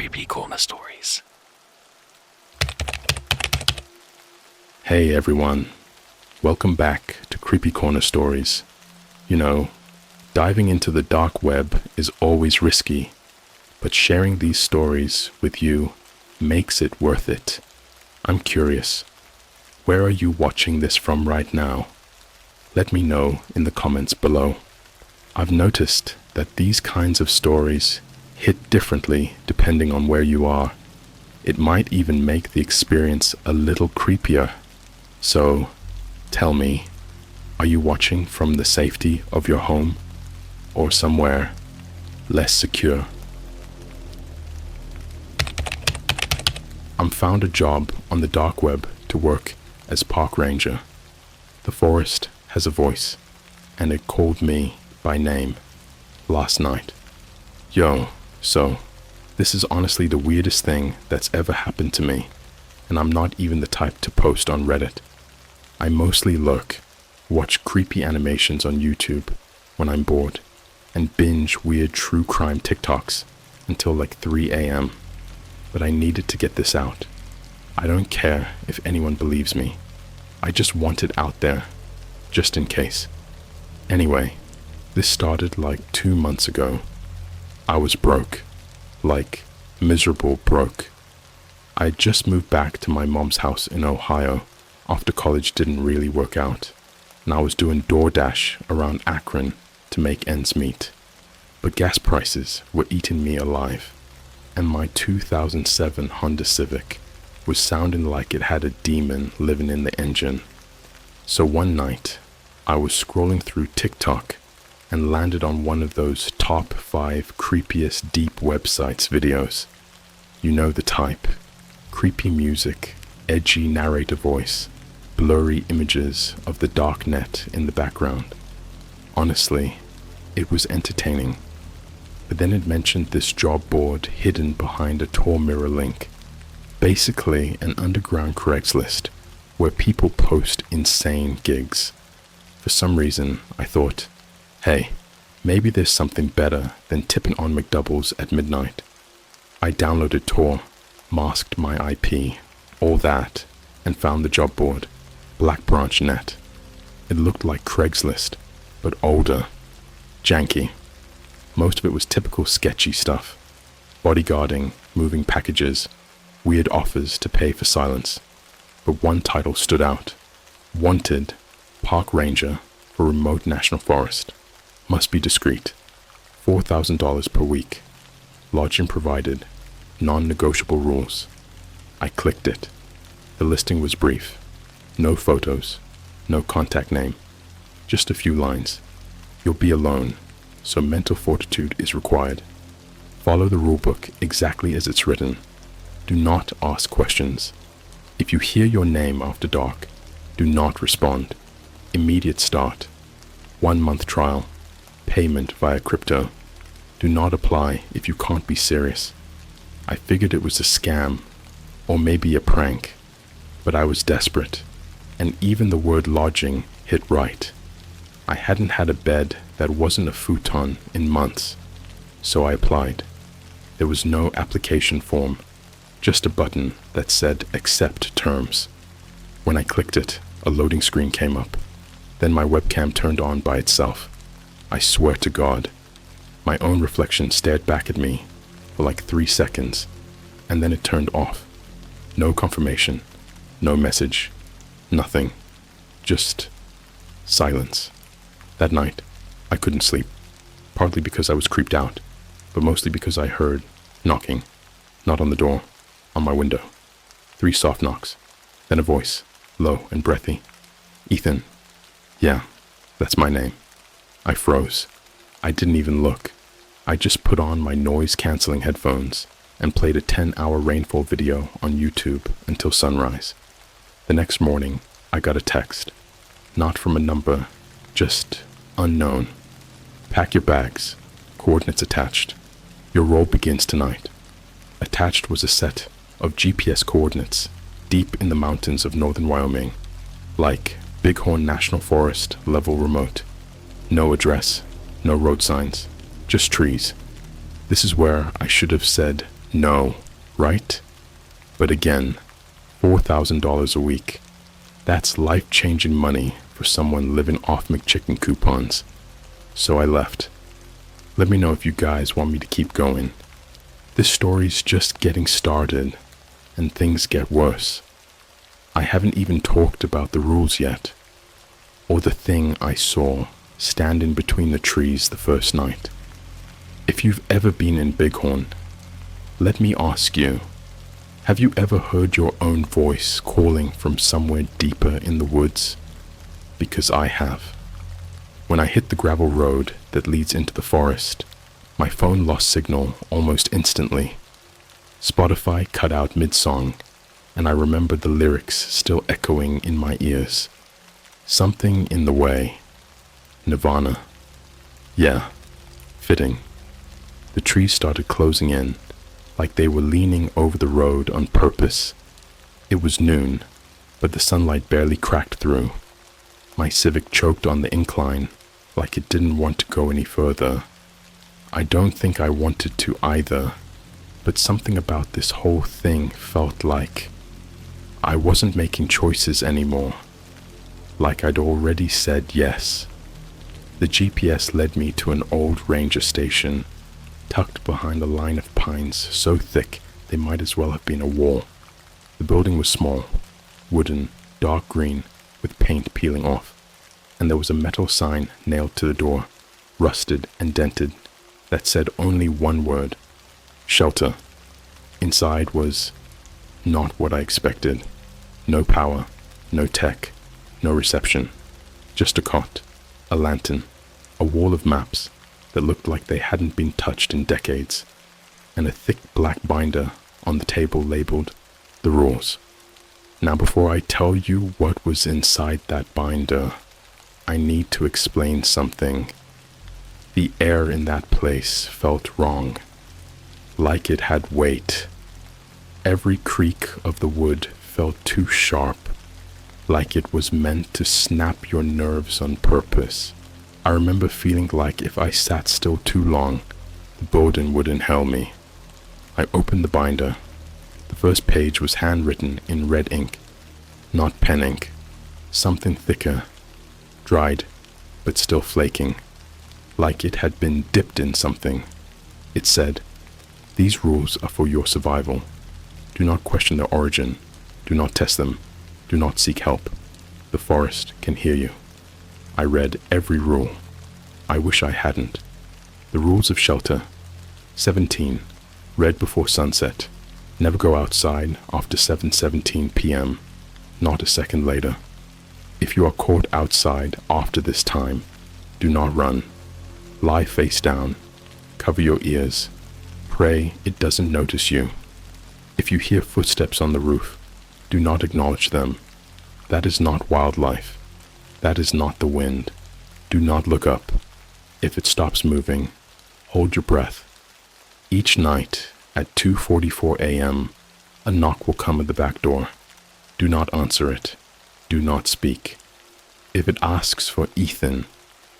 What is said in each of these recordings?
CreepyCorner stories. Hey everyone, welcome back to CreepyCorner stories. You know, diving into the dark web is always risky, but sharing these stories with you makes it worth it. I'm curious, where are you watching this from right now? Let me know in the comments below. I've noticed that these kinds of stories hit differently depending on where you are. It might even make the experience a little creepier. So, tell me, are you watching from the safety of your home or somewhere less secure? I found a job on the dark web to work as park ranger. The forest has a voice, and it called me by name last night. Yo, so this is honestly the weirdest thing that's ever happened to me, and I'm not even the type to post on Reddit. I mostly lurk, watch creepy animations on YouTube when I'm bored, and binge weird true crime TikToks until like 3 a.m. But I needed to get this out. I don't care if anyone believes me. I just want it out there, just in case. Anyway, this started like 2 months ago. I was broke, like miserable broke. I had just moved back to my mom's house in Ohio after college didn't really work out, and I was doing DoorDash around Akron to make ends meet. But gas prices were eating me alive, and my 2007 Honda Civic was sounding like it had a demon living in the engine. So one night, I was scrolling through TikTok and landed on one of those top 5 creepiest deep websites videos. You know the type. Creepy music, edgy narrator voice, blurry images of the dark net in the background. Honestly, it was entertaining. But then it mentioned this job board hidden behind a tall mirror link. Basically an underground Craigslist where people post insane gigs. For some reason, I thought, hey, maybe there's something better than tipping on McDoubles at midnight. I downloaded Tor, masked my IP, all that, and found the job board, Black Branch Net. It looked like Craigslist, but older, janky. Most of it was typical sketchy stuff. Bodyguarding, moving packages, weird offers to pay for silence. But one title stood out. Wanted, Park Ranger for remote national forest. Must be discreet. $4,000 per week. Lodging provided. Non-negotiable rules. I clicked it. The listing was brief. No photos. No contact name. Just a few lines. You'll be alone, so mental fortitude is required. Follow the rulebook exactly as it's written. Do not ask questions. If you hear your name after dark, do not respond. Immediate start. 1 month trial. Payment via crypto. Do not apply if you can't be serious. I figured it was a scam, or maybe a prank, but I was desperate, and even the word lodging hit right. I hadn't had a bed that wasn't a futon in months, so I applied. There was no application form, just a button that said accept terms. When I clicked it, a loading screen came up. Then my webcam turned on by itself. I swear to God, my own reflection stared back at me for like 3 seconds, and then it turned off. No confirmation, no message, nothing, just silence. That night, I couldn't sleep, partly because I was creeped out, but mostly because I heard knocking, not on the door, on my window. 3 soft knocks, then a voice, low and breathy. Ethan. Yeah, that's my name. I froze. I didn't even look. I just put on my noise-canceling headphones and played a 10-hour rainfall video on YouTube until sunrise. The next morning, I got a text. Not from a number, just unknown. Pack your bags. Coordinates attached. Your role begins tonight. Attached was a set of GPS coordinates deep in the mountains of northern Wyoming, like Bighorn National Forest level remote. No address, no road signs, just trees. This is where I should have said No, right? But again, $4,000 a week. That's life-changing money for someone living off McChicken coupons. So I left. Let me know if you guys want me to keep going. This story's just getting started, and things get worse. I haven't even talked about the rules yet, or the thing I saw standing between the trees the first night. If you've ever been in Bighorn, let me ask you, have you ever heard your own voice calling from somewhere deeper in the woods? Because I have. When I hit the gravel road that leads into the forest, my phone lost signal almost instantly. Spotify cut out mid-song, and I remember the lyrics still echoing in my ears. Something in the way. Nirvana. Yeah, fitting. The trees started closing in, like they were leaning over the road on purpose. It was noon, but the sunlight barely cracked through. My Civic choked on the incline, like it didn't want to go any further. I don't think I wanted to either, but something about this whole thing felt like I wasn't making choices anymore, like I'd already said yes. The GPS led me to an old ranger station, tucked behind a line of pines so thick they might as well have been a wall. The building was small, wooden, dark green, with paint peeling off, and there was a metal sign nailed to the door, rusted and dented, that said only one word: shelter. Inside was not what I expected. No power, no tech, no reception. Just a cot, a lantern, a wall of maps that looked like they hadn't been touched in decades, and a thick black binder on the table labeled The Rules. Now, before I tell you what was inside that binder, I need to explain something. The air in that place felt wrong, like it had weight. Every creak of the wood felt too sharp, like it was meant to snap your nerves on purpose. I remember feeling like if I sat still too long, the building would inhale me. I opened the binder. The first page was handwritten in red ink, not pen ink, something thicker, dried, but still flaking, like it had been dipped in something. It said, "These rules are for your survival. Do not question their origin. Do not test them. Do not seek help. The forest can hear you." I read every rule. I wish I hadn't. The rules of shelter. 17. Read before sunset. Never go outside after 7:17 p.m. Not a second later. If you are caught outside after this time, do not run. Lie face down. Cover your ears. Pray it doesn't notice you. If you hear footsteps on the roof, do not acknowledge them. That is not wildlife. That is not the wind. Do not look up. If it stops moving, hold your breath. Each night at 2:44 a.m., a knock will come at the back door. Do not answer it. Do not speak. If it asks for Ethan,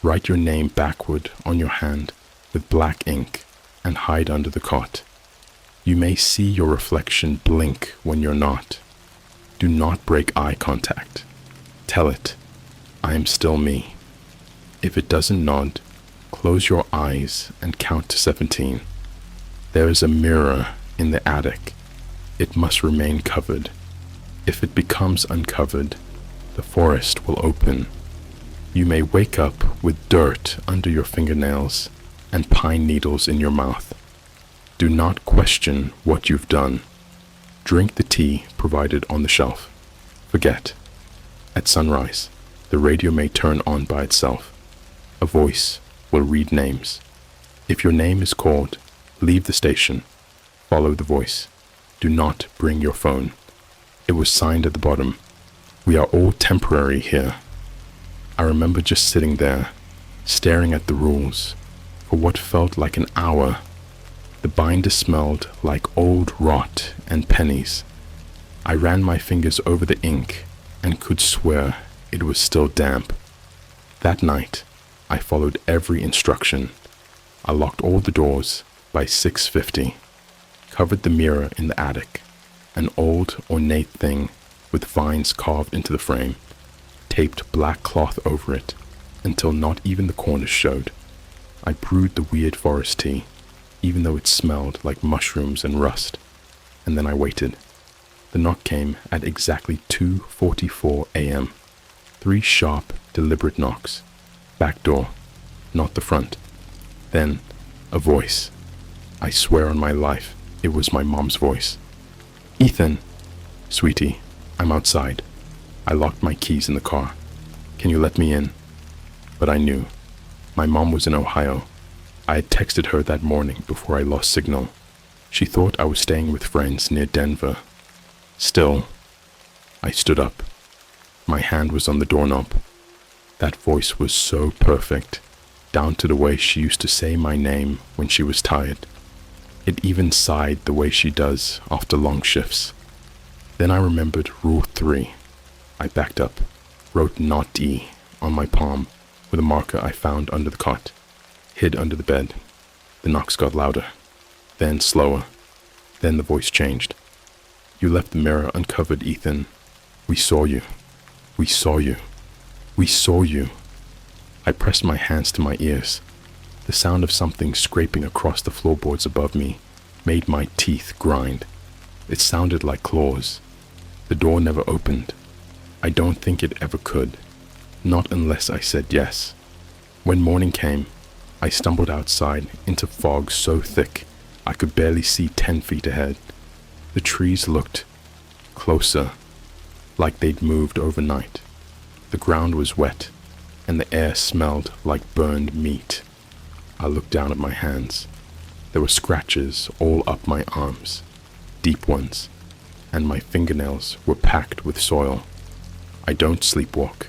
write your name backward on your hand with black ink and hide under the cot. You may see your reflection blink when you're not. Do not break eye contact. Tell it, I am still me. If it doesn't nod, close your eyes and count to 17. There is a mirror in the attic. It must remain covered. If it becomes uncovered, the forest will open. You may wake up with dirt under your fingernails and pine needles in your mouth. Do not question what you've done. Drink the tea provided on the shelf. Forget. At sunrise, the radio may turn on by itself. A voice will read names. If your name is called, leave the station. Follow the voice. Do not bring your phone. It was signed at the bottom. We are all temporary here. I remember just sitting there, staring at the rules, for what felt like an hour. The binder smelled like old rot and pennies. I ran my fingers over the ink and could swear it was still damp. That night, I followed every instruction. I locked all the doors by 6:50. covered the mirror in the attic, an old, ornate thing with vines carved into the frame, taped black cloth over it until not even the corners showed. I brewed the weird forest tea, even though it smelled like mushrooms and rust, and then I waited. The knock came at exactly 2:44 a.m. 3 sharp, deliberate knocks. Back door, not the front. Then, a voice. I swear on my life, it was my mom's voice. "Ethan!" "Sweetie, I'm outside. I locked my keys in the car. Can you let me in?" But I knew. My mom was in Ohio. I had texted her that morning before I lost signal. She thought I was staying with friends near Denver. Still, I stood up. My hand was on the doorknob. That voice was so perfect, down to the way she used to say my name when she was tired. It even sighed the way she does after long shifts. Then I remembered Rule 3. I backed up, wrote "Not D" on my palm with a marker I found under the cot, hid under the bed. The knocks got louder, then slower. Then the voice changed. "You left the mirror uncovered, Ethan. We saw you. We saw you. We saw you." I pressed my hands to my ears. The sound of something scraping across the floorboards above me made my teeth grind. It sounded like claws. The door never opened. I don't think it ever could. Not unless I said yes. When morning came, I stumbled outside into fog so thick I could barely see 10 feet ahead. The trees looked closer, like they'd moved overnight. The ground was wet, and the air smelled like burned meat. I looked down at my hands. There were scratches all up my arms, deep ones, and my fingernails were packed with soil. I don't sleepwalk.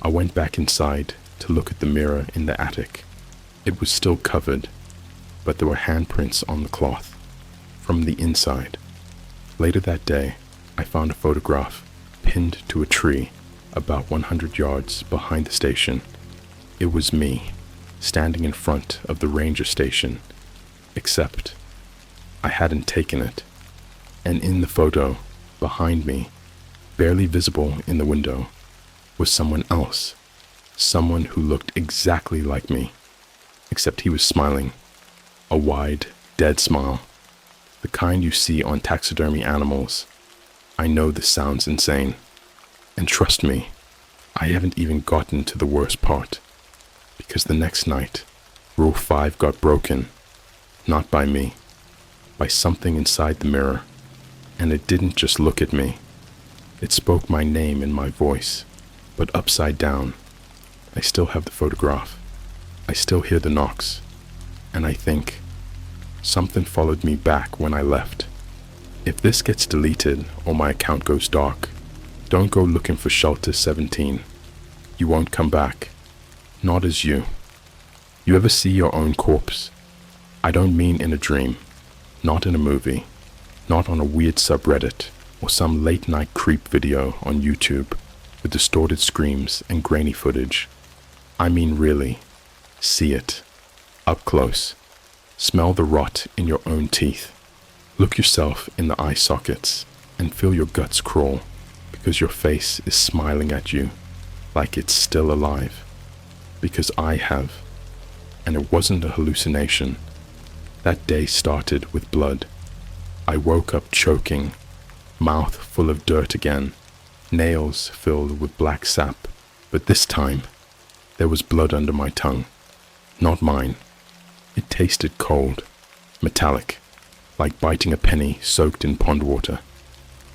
I went back inside to look at the mirror in the attic. It was still covered, but there were handprints on the cloth, from the inside. Later that day, I found a photograph pinned to a tree about 100 yards behind the station. It was me, standing in front of the ranger station, except I hadn't taken it. And in the photo, behind me, barely visible in the window, was someone else, someone who looked exactly like me, except he was smiling, a wide, dead smile, the kind you see on taxidermy animals. I know this sounds insane, and trust me, I haven't even gotten to the worst part, because the next night, Rule 5 got broken, not by me, by something inside the mirror, and it didn't just look at me. It spoke my name in my voice, but upside down. I still have the photograph. I still hear the knocks, and I think something followed me back when I left. If this gets deleted or my account goes dark, don't go looking for Shelter 17. You won't come back. Not as you. You ever see your own corpse? I don't mean in a dream, not in a movie, not on a weird subreddit or some late-night creep video on YouTube with distorted screams and grainy footage. I mean really, see it, up close. Smell the rot in your own teeth. Look yourself in the eye sockets and feel your guts crawl because your face is smiling at you like it's still alive. Because I have, and it wasn't a hallucination. That day started with blood. I woke up choking, mouth full of dirt again, nails filled with black sap, but this time there was blood under my tongue. Not mine. It tasted cold, metallic, like biting a penny soaked in pond water.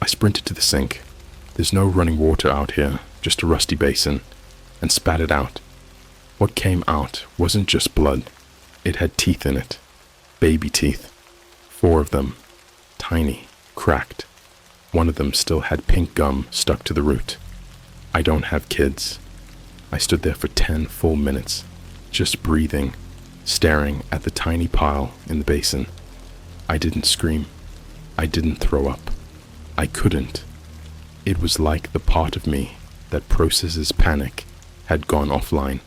I sprinted to the sink. There's no running water out here, just a rusty basin, and spat it out. What came out wasn't just blood. It had teeth in it. Baby teeth. 4 of them. Tiny, cracked. One of them still had pink gum stuck to the root. I don't have kids. I stood there for 10 full minutes, just breathing, staring at the tiny pile in the basin. I didn't scream. I didn't throw up. I couldn't. It was like the part of me that processes panic had gone offline.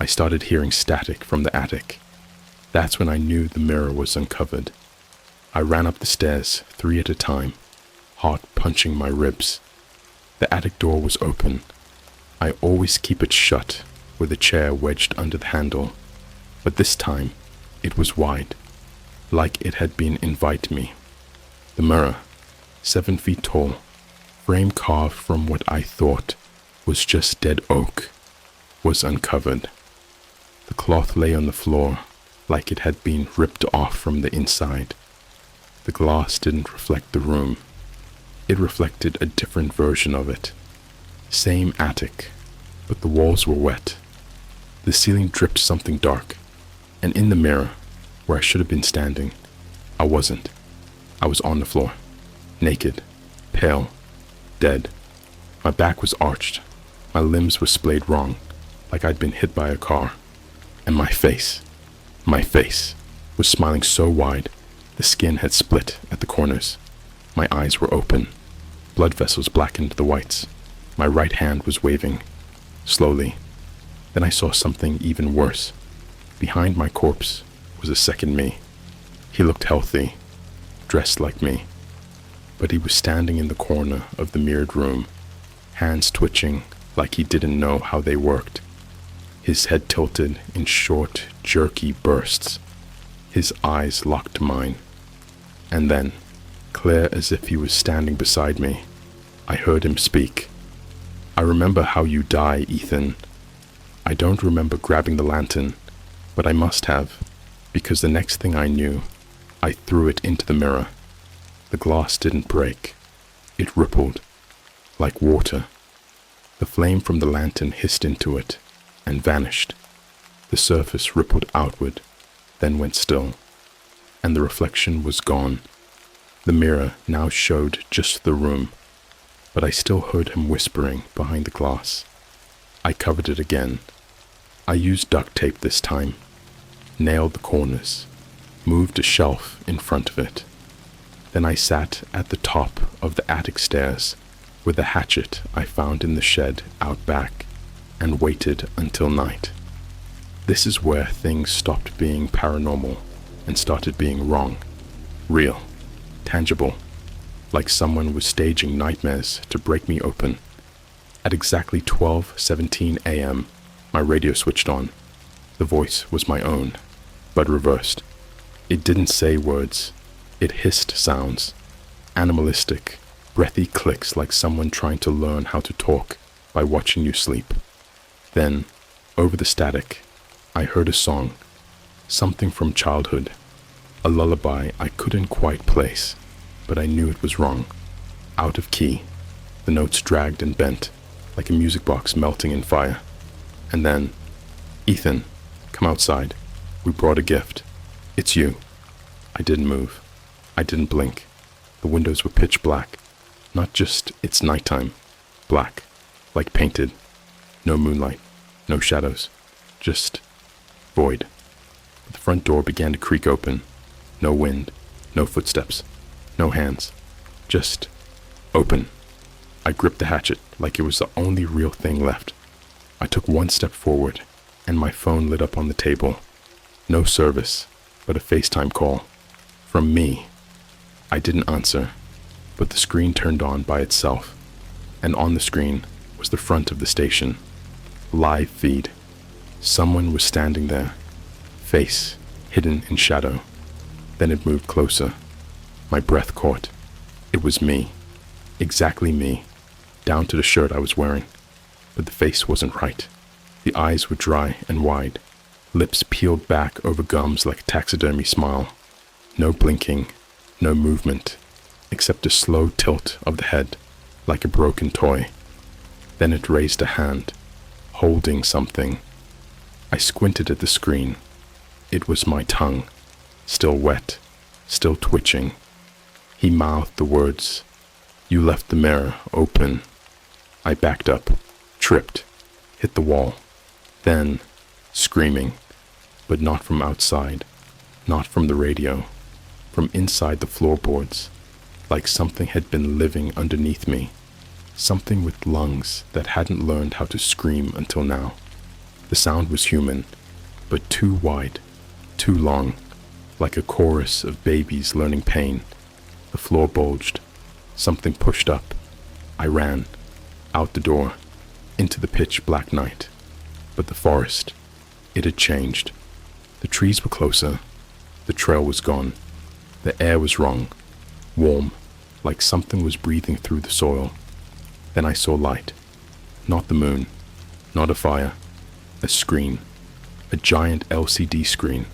I started hearing static from the attic. That's when I knew the mirror was uncovered. I ran up the stairs 3 at a time, heart punching my ribs. The attic door was open. I always keep it shut with a chair wedged under the handle, but this time it was wide, like it had been invite me. The mirror, 7 feet tall, frame carved from what I thought was just dead oak, was uncovered. The cloth lay on the floor like it had been ripped off from the inside. The glass didn't reflect the room. It reflected a different version of it. Same attic, but the walls were wet. The ceiling dripped something dark, and in the mirror, where I should have been standing, I wasn't. I was on the floor, naked, pale, dead. My back was arched. My limbs were splayed wrong, like I'd been hit by a car. And my face was smiling so wide, the skin had split at the corners. My eyes were open. Blood vessels blackened the whites. My right hand was waving, slowly. Then I saw something even worse. Behind my corpse was a second me. He looked healthy, dressed like me, but he was standing in the corner of the mirrored room, hands twitching like he didn't know how they worked. His head tilted in short, jerky bursts. His eyes locked mine. And then, clear as if he was standing beside me, I heard him speak. "I remember how you die, Ethan. I don't remember grabbing the lantern, but I must have, because the next thing I knew, I threw it into the mirror. The glass didn't break. It rippled, like water. The flame from the lantern hissed into it and vanished. The surface rippled outward, then went still, and the reflection was gone. The mirror now showed just the room, but I still heard him whispering behind the glass. I covered it again. I used duct tape this time, nailed the corners, moved a shelf in front of it. Then I sat at the top of the attic stairs with the hatchet I found in the shed out back and waited until night. This is where things stopped being paranormal and started being wrong, real, tangible, like someone was staging nightmares to break me open. At exactly 12:17 a.m., my radio switched on. The voice was my own, but reversed. It didn't say words. It hissed sounds, animalistic, breathy clicks like someone trying to learn how to talk by watching you sleep. Then, over the static, I heard a song, something from childhood, a lullaby I couldn't quite place, but I knew it was wrong. Out of key, the notes dragged and bent, like a music box melting in fire. And then, "Ethan, come outside. We brought a gift. It's you." I didn't move. I didn't blink. The windows were pitch black. Not just it's nighttime. Black, like painted. No moonlight, no shadows. Just void. The front door began to creak open. No wind, no footsteps, no hands. Just open. I gripped the hatchet like it was the only real thing left. I took one step forward, and my phone lit up on the table. No service, but a FaceTime call. From me. I didn't answer, but the screen turned on by itself, and on the screen was the front of the station. Live feed. Someone was standing there, face hidden in shadow. Then it moved closer. My breath caught. It was me. Exactly me, down to the shirt I was wearing. But the face wasn't right. The eyes were dry and wide, lips peeled back over gums like a taxidermy smile. No blinking, no movement, except a slow tilt of the head, like a broken toy. Then it raised a hand, holding something. I squinted at the screen. It was my tongue, still wet, still twitching. He mouthed the words, "You left the mirror open." I backed up, tripped, hit the wall. Then, screaming, but not from outside, not from the radio, from inside the floorboards, like something had been living underneath me, something with lungs that hadn't learned how to scream until now. The sound was human, but too wide, too long, like a chorus of babies learning pain. The floor bulged. Something pushed up. I ran, out the door, into the pitch black night. But the forest, it had changed. The trees were closer. The trail was gone. The air was wrong, warm, like something was breathing through the soil. Then I saw light. Not the moon, not a fire, a screen, a giant LCD screen,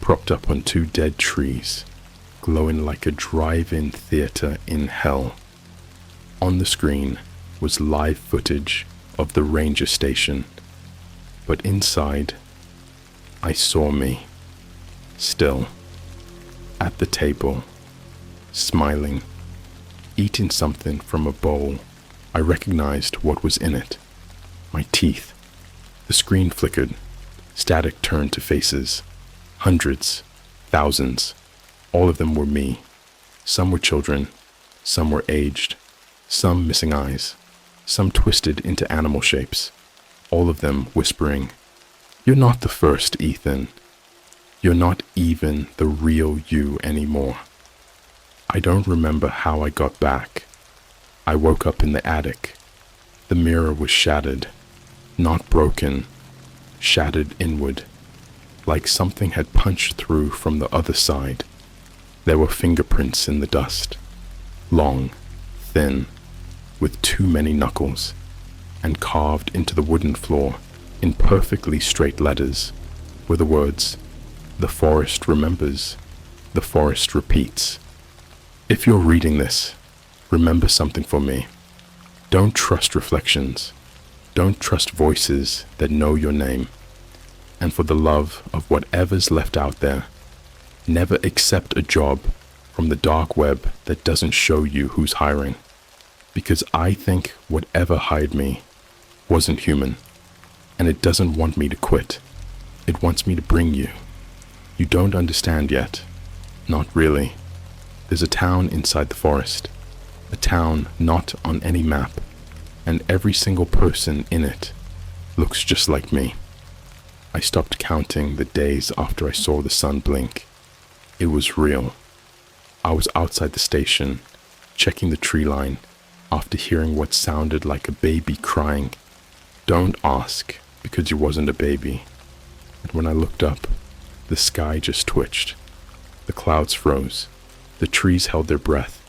propped up on two dead trees, glowing like a drive-in theater in hell. On the screen was live footage of the ranger station, but inside, I saw me, still, at the table, smiling, eating something from a bowl. I recognized what was in it. My teeth. The screen flickered. Static turned to faces. Hundreds, thousands. All of them were me. Some were children. Some were aged. Some missing eyes. Some twisted into animal shapes. All of them whispering, "You're not the first, Ethan. You're not even the real you anymore." I don't remember how I got back. I woke up in the attic. The mirror was shattered, not broken, shattered inward, like something had punched through from the other side. There were fingerprints in the dust, long, thin, with too many knuckles, and carved into the wooden floor in perfectly straight letters were the words, "The forest remembers, the forest repeats." If you're reading this, remember something for me. Don't trust reflections. Don't trust voices that know your name. And for the love of whatever's left out there, never accept a job from the dark web that doesn't show you who's hiring. Because I think whatever hired me wasn't human, and it doesn't want me to quit. It wants me to bring you. You don't understand yet. Not really. There's a town inside the forest. A town not on any map, and every single person in it looks just like me. I stopped counting the days after I saw the sun blink. It was real. I was outside the station, checking the tree line, after hearing what sounded like a baby crying. Don't ask, because he wasn't a baby. And when I looked up, the sky just twitched. The clouds froze. The trees held their breath,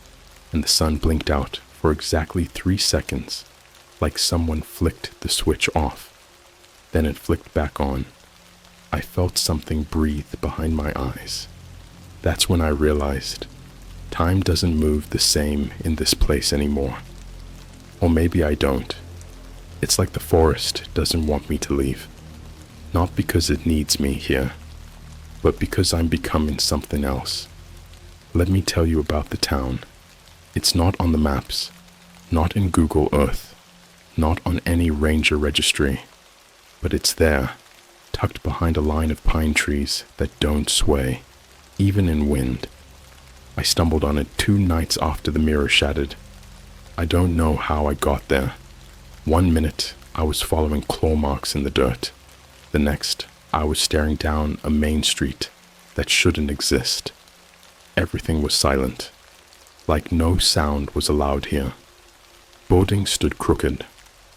and the sun blinked out for exactly 3 seconds, like someone flicked the switch off. Then it flicked back on. I felt something breathe behind my eyes. That's when I realized time doesn't move the same in this place anymore. Or maybe I don't. It's like the forest doesn't want me to leave. Not because it needs me here, but because I'm becoming something else. Let me tell you about the town. It's not on the maps, not in Google Earth, not on any ranger registry, but it's there, tucked behind a line of pine trees that don't sway, even in wind. I stumbled on it 2 nights after the mirror shattered. I don't know how I got there. 1 minute, I was following claw marks in the dirt. The next, I was staring down a main street that shouldn't exist. Everything was silent, like no sound was allowed here. Buildings stood crooked,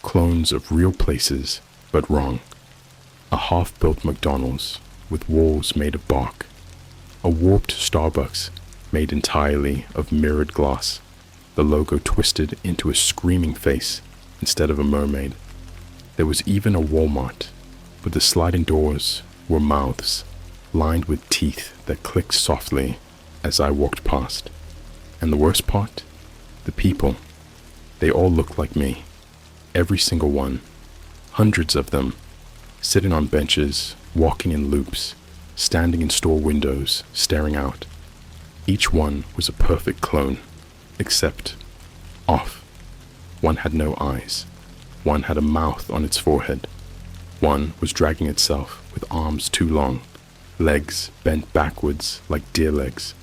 clones of real places, but wrong. A half-built McDonald's with walls made of bark. A warped Starbucks made entirely of mirrored glass, the logo twisted into a screaming face instead of a mermaid. There was even a Walmart, but the sliding doors were mouths, lined with teeth that clicked softly as I walked past. And the worst part? The people. They all looked like me. Every single one. Hundreds of them. Sitting on benches, walking in loops, standing in store windows, staring out. Each one was a perfect clone, except off. One had no eyes. One had a mouth on its forehead. One was dragging itself with arms too long, legs bent backwards like deer legs,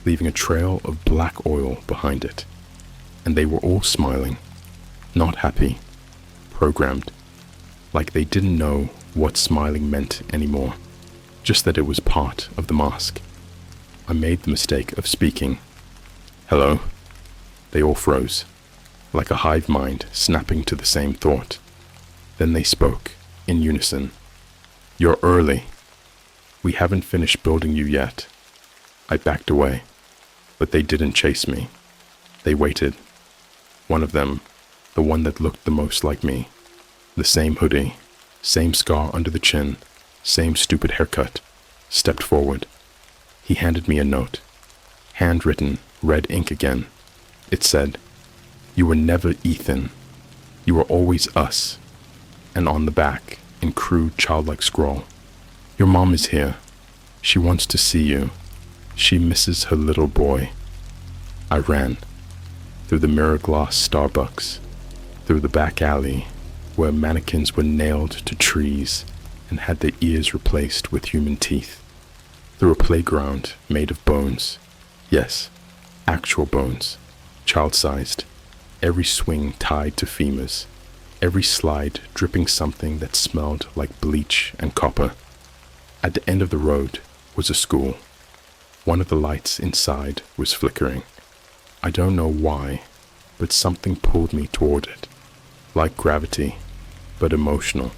leaving a trail of black oil behind it. And they were all smiling, not happy, programmed, like they didn't know what smiling meant anymore, just that it was part of the mask. I made the mistake of speaking. Hello? They all froze, like a hive mind snapping to the same thought. Then they spoke, in unison. You're early. We haven't finished building you yet. I backed away, but they didn't chase me. They waited. One of them, the one that looked the most like me, the same hoodie, same scar under the chin, same stupid haircut, stepped forward. He handed me a note, handwritten, red ink again. It said, "You were never Ethan. You were always us." And on the back, in crude childlike scrawl, "Your mom is here. She wants to see you. She misses her little boy." I ran, through the mirror glass Starbucks, through the back alley, where mannequins were nailed to trees and had their ears replaced with human teeth, through a playground made of bones. Yes, actual bones, child-sized, every swing tied to femurs, every slide dripping something that smelled like bleach and copper. At the end of the road was a school. One of the lights inside was flickering. I don't know why, but something pulled me toward it, like gravity, but emotional,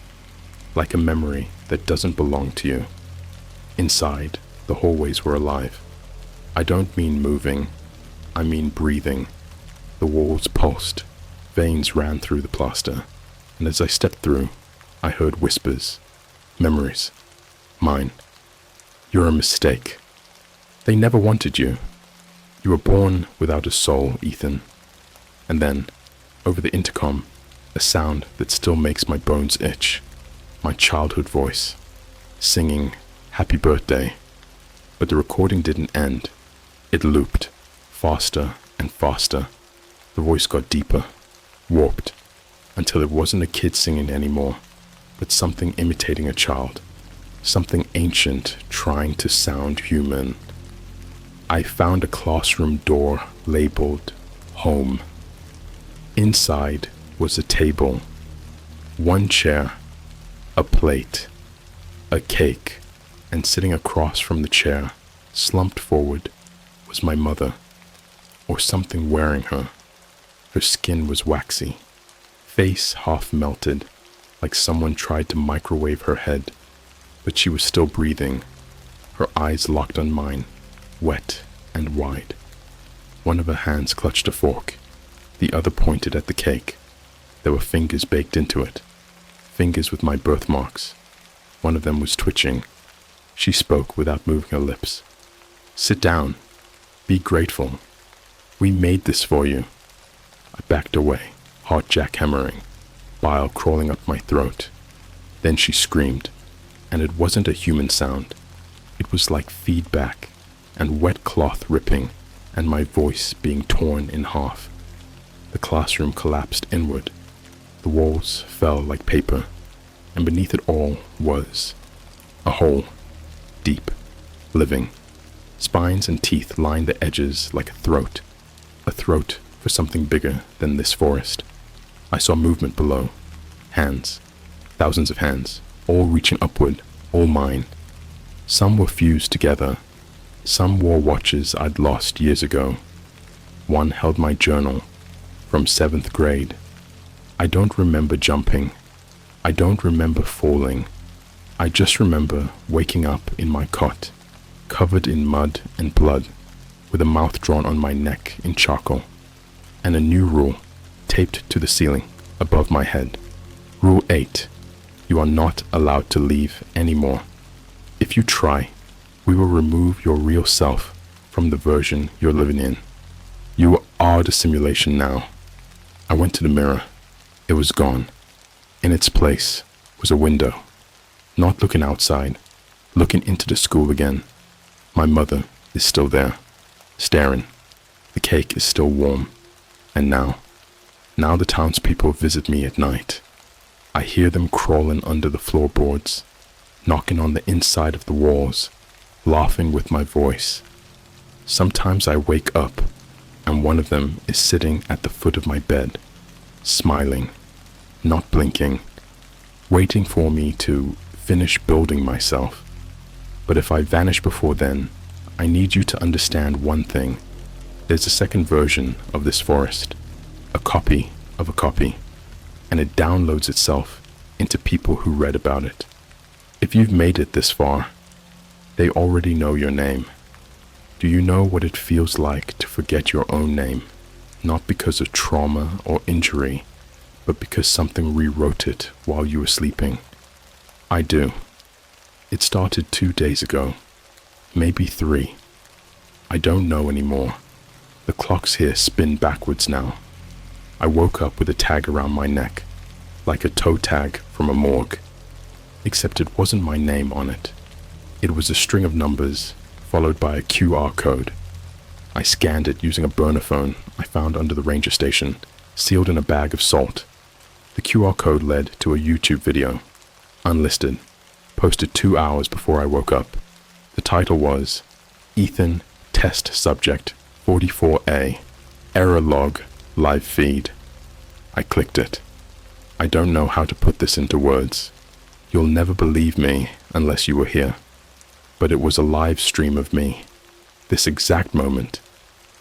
like a memory that doesn't belong to you. Inside, the hallways were alive. I don't mean moving, I mean breathing. The walls pulsed, veins ran through the plaster, and as I stepped through, I heard whispers, memories, mine. You're a mistake. They never wanted you. You were born without a soul, Ethan. And then, over the intercom, a sound that still makes my bones itch. My childhood voice, singing happy birthday. But the recording didn't end. It looped, faster and faster. The voice got deeper, warped, until it wasn't a kid singing anymore, but something imitating a child. Something ancient trying to sound human. I found a classroom door labeled home. Inside was a table, one chair, a plate, a cake, and sitting across from the chair, slumped forward, was my mother, or something wearing her. Her skin was waxy, face half melted, like someone tried to microwave her head, but she was still breathing, her eyes locked on mine, wet and wide. One of her hands clutched a fork, the other pointed at the cake. There were fingers baked into it, fingers with my birthmarks. One of them was twitching. She spoke without moving her lips. "Sit down. Be grateful. We made this for you." I backed away, heart jackhammering, bile crawling up my throat. Then she screamed, and it wasn't a human sound. It was like feedback, and wet cloth ripping, and my voice being torn in half. The classroom collapsed inward. The walls fell like paper, and beneath it all was a hole, deep, living. Spines and teeth lined the edges like a throat for something bigger than this forest. I saw movement below, hands, thousands of hands, all reaching upward, all mine. Some were fused together. Some wore watches I'd lost years ago. One held my journal from 7th grade. I don't remember jumping. I don't remember falling. I just remember waking up in my cot, covered in mud and blood, with a mouth drawn on my neck in charcoal, and a new rule taped to the ceiling above my head. Rule 8. You are not allowed to leave anymore. If you try, we will remove your real self from the version you're living in. You are the simulation now. I went to the mirror. It was gone. In its place was a window. Not looking outside, looking into the school again. My mother is still there, staring. The cake is still warm. And now the townspeople visit me at night. I hear them crawling under the floorboards, knocking on the inside of the walls, laughing with my voice. Sometimes I wake up, and one of them is sitting at the foot of my bed, smiling, not blinking, waiting for me to finish building myself. But if I vanish before then, I need you to understand one thing. There's a second version of this forest, a copy of a copy, and it downloads itself into people who read about it. If you've made it this far, they already know your name. Do you know what it feels like to forget your own name? Not because of trauma or injury, but because something rewrote it while you were sleeping. I do. It started 2 days ago, maybe 3. I don't know anymore. The clocks here spin backwards now. I woke up with a tag around my neck, like a toe tag from a morgue. Except it wasn't my name on it. It was a string of numbers, followed by a QR code. I scanned it using a burner phone I found under the ranger station, sealed in a bag of salt. The QR code led to a YouTube video, unlisted, posted 2 hours before I woke up. The title was, Ethan, Test Subject, 44A, Error Log, Live Feed. I clicked it. I don't know how to put this into words. You'll never believe me unless you were here. But it was a live stream of me. This exact moment.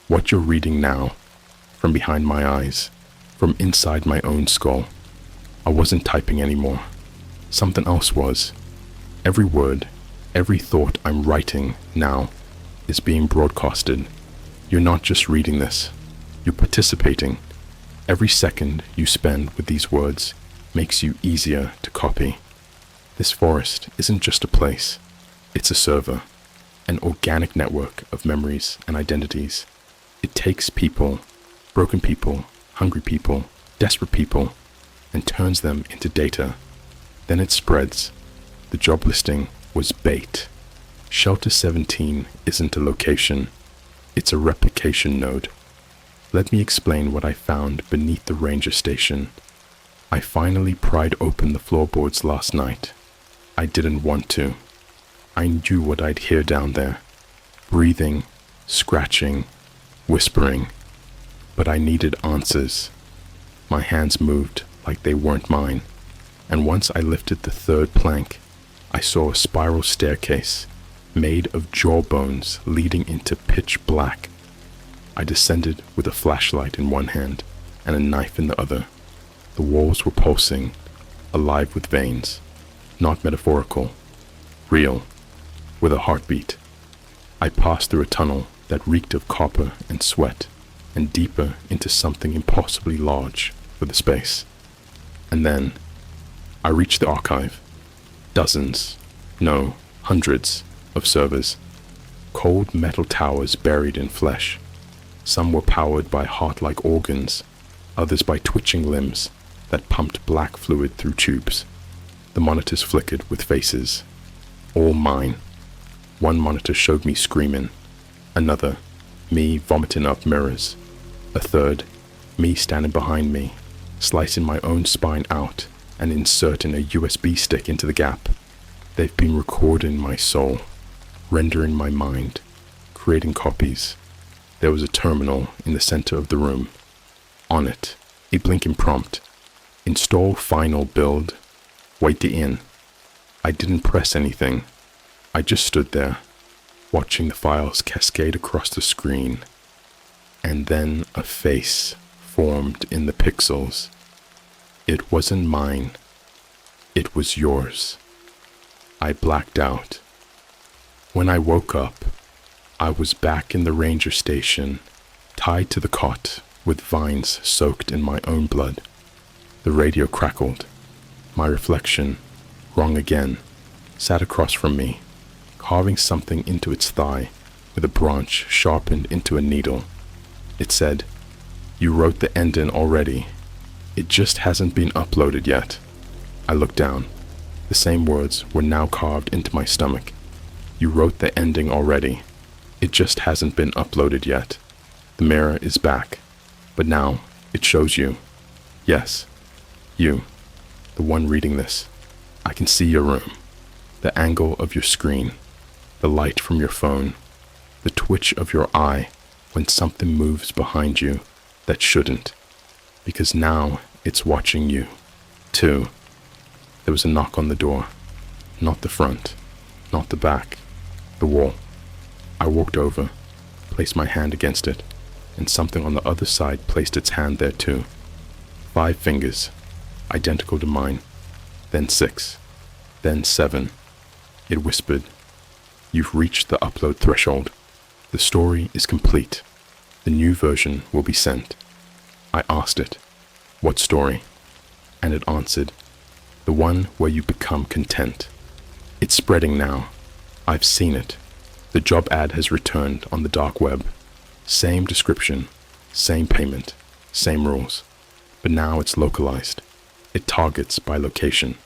What you're reading now. From behind my eyes. From inside my own skull. I wasn't typing anymore. Something else was. Every word, every thought I'm writing now is being broadcasted. You're not just reading this. You're participating. Every second you spend with these words makes you easier to copy. This forest isn't just a place. It's a server, an organic network of memories and identities. It takes people, broken people, hungry people, desperate people, and turns them into data. Then it spreads. The job listing was bait. Shelter 17 isn't a location. It's a replication node. Let me explain what I found beneath the ranger station. I finally pried open the floorboards last night. I didn't want to. I knew what I'd hear down there. Breathing, scratching, whispering. But I needed answers. My hands moved like they weren't mine. And once I lifted the third plank, I saw a spiral staircase made of jawbones leading into pitch black. I descended with a flashlight in one hand and a knife in the other. The walls were pulsing, alive with veins, not metaphorical, real, with a heartbeat. I passed through a tunnel that reeked of copper and sweat, and deeper into something impossibly large for the space. And then I reached the archive. Dozens, no, hundreds of servers. Cold metal towers buried in flesh. Some were powered by heart-like organs, others by twitching limbs that pumped black fluid through tubes. The monitors flickered with faces. All mine. One monitor showed me screaming. Another, me vomiting up mirrors. A third, me standing behind me, slicing my own spine out and inserting a USB stick into the gap. They've been recording my soul, rendering my mind, creating copies. There was a terminal in the center of the room. On it, a blinking prompt. Install final build. Wait in. I didn't press anything. I just stood there, watching the files cascade across the screen. And then a face formed in the pixels. It wasn't mine. It was yours. I blacked out. When I woke up, I was back in the ranger station, tied to the cot with vines soaked in my own blood. The radio crackled. My reflection, wrong again, sat across from me, carving something into its thigh with a branch sharpened into a needle. It said, "You wrote the ending already. It just hasn't been uploaded yet." I looked down. The same words were now carved into my stomach. "You wrote the ending already. It just hasn't been uploaded yet. The mirror is back, but now it shows you. Yes, you, the one reading this. I can see your room, the angle of your screen, the light from your phone, the twitch of your eye when something moves behind you that shouldn't, because now it's watching you, too." There was a knock on the door. Not the front, not the back, the wall. I walked over, placed my hand against it, and something on the other side placed its hand there too. 5 fingers, identical to mine, then 6, then 7. It whispered, "You've reached the upload threshold. The story is complete. The new version will be sent." I asked it, "What story?" And it answered, "The one where you become content." It's spreading now. I've seen it. The job ad has returned on the dark web. Same description, same payment, same rules. But now it's localized. It targets by location.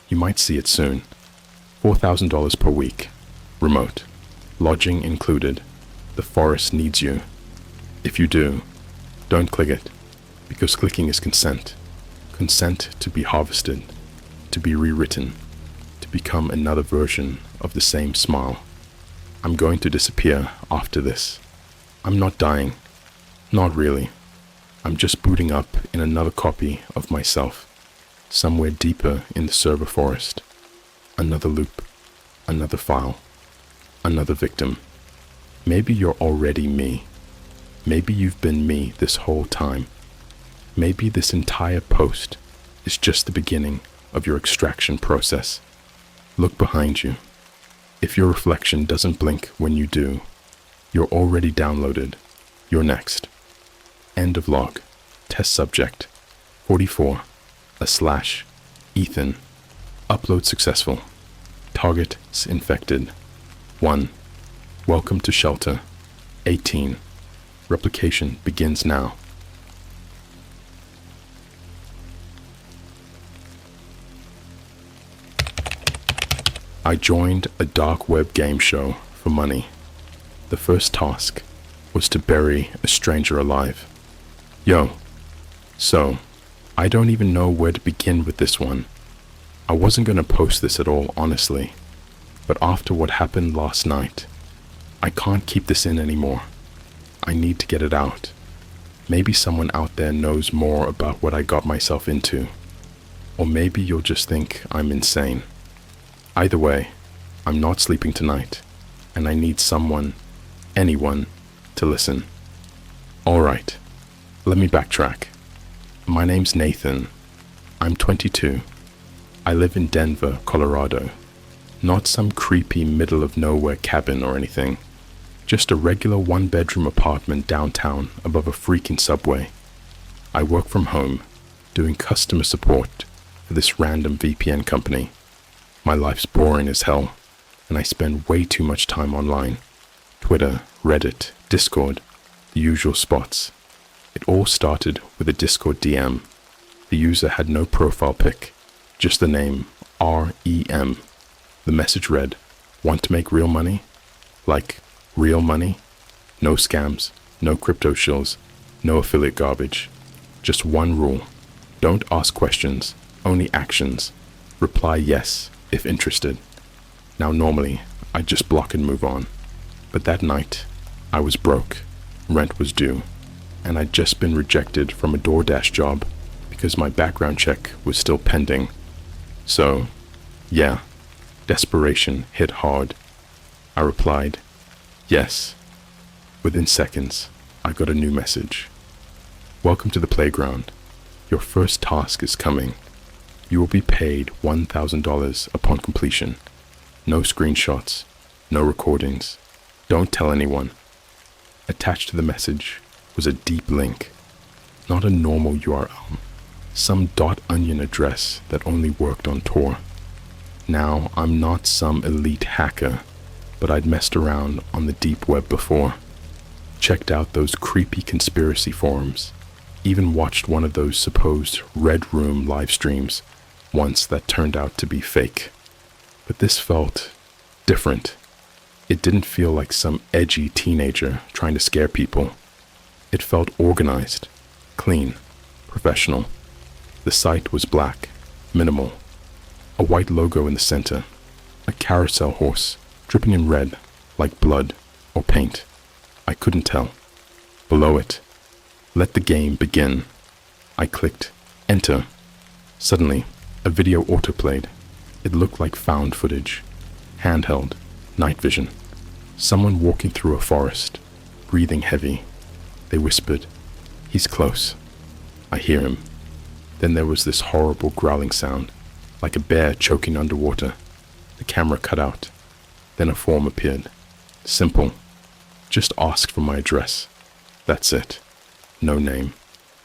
You might see it soon. $4,000 per week. Remote. Lodging included. The forest needs you. If you do, don't click it, because clicking is consent. Consent to be harvested, to be rewritten, to become another version of the same smile. I'm going to disappear after this. I'm not dying. Not really. I'm just booting up in another copy of myself, somewhere deeper in the server forest. Another loop, another file, another victim. Maybe you're already me. Maybe you've been me this whole time. Maybe this entire post is just the beginning of your extraction process. Look behind you. If your reflection doesn't blink when you do, you're already downloaded. You're next. End of log. Test subject 44 /Ethan. Upload successful. Targets infected. 1. Welcome to shelter. 18. Replication begins now. I joined a dark web game show for money. The first task was to bury a stranger alive. Yo, so I don't even know where to begin with this one. I wasn't gonna post this at all, honestly, but after what happened last night, I can't keep this in anymore. I need to get it out. Maybe someone out there knows more about what I got myself into, or maybe you'll just think I'm insane. Either way, I'm not sleeping tonight, and I need someone, anyone, to listen. Alright, let me backtrack. My name's Nathan. I'm 22. I live in Denver, Colorado. Not some creepy middle-of-nowhere cabin or anything. Just a regular one-bedroom apartment downtown above a freaking subway. I work from home, doing customer support for this random VPN company. My life's boring as hell, and I spend way too much time online. Twitter, Reddit, Discord, the usual spots. It all started with a Discord DM. The user had no profile pic, just the name REM. The message read, "Want to make real money?" Like, real money? No scams, no crypto shills, no affiliate garbage. Just one rule. Don't ask questions, only actions. Reply yes if interested. Now normally, I'd just block and move on. But that night, I was broke, rent was due, and I'd just been rejected from a DoorDash job because my background check was still pending. So, yeah, desperation hit hard. I replied, yes. Within seconds, I got a new message. "Welcome to the playground. Your first task is coming. You will be paid $1,000 upon completion. No screenshots, no recordings. Don't tell anyone." Attached to the message was a deep link. Not a normal URL. Some .onion address that only worked on Tor. Now, I'm not some elite hacker, but I'd messed around on the deep web before. Checked out those creepy conspiracy forums. Even watched one of those supposed Red Room live streams once that turned out to be fake. But this felt different. It didn't feel like some edgy teenager trying to scare people. It felt organized, clean, professional. The site was black, minimal. A white logo in the center. A carousel horse, dripping in red, like blood or paint. I couldn't tell. Below it, "Let the game begin." I clicked enter. Suddenly, a video autoplayed. It looked like found footage. Handheld, night vision. Someone walking through a forest, breathing heavy. They whispered, "He's close." I hear him. Then there was this horrible growling sound, like a bear choking underwater. The camera cut out. Then a form appeared. Simple. Just ask for my address. That's it. No name.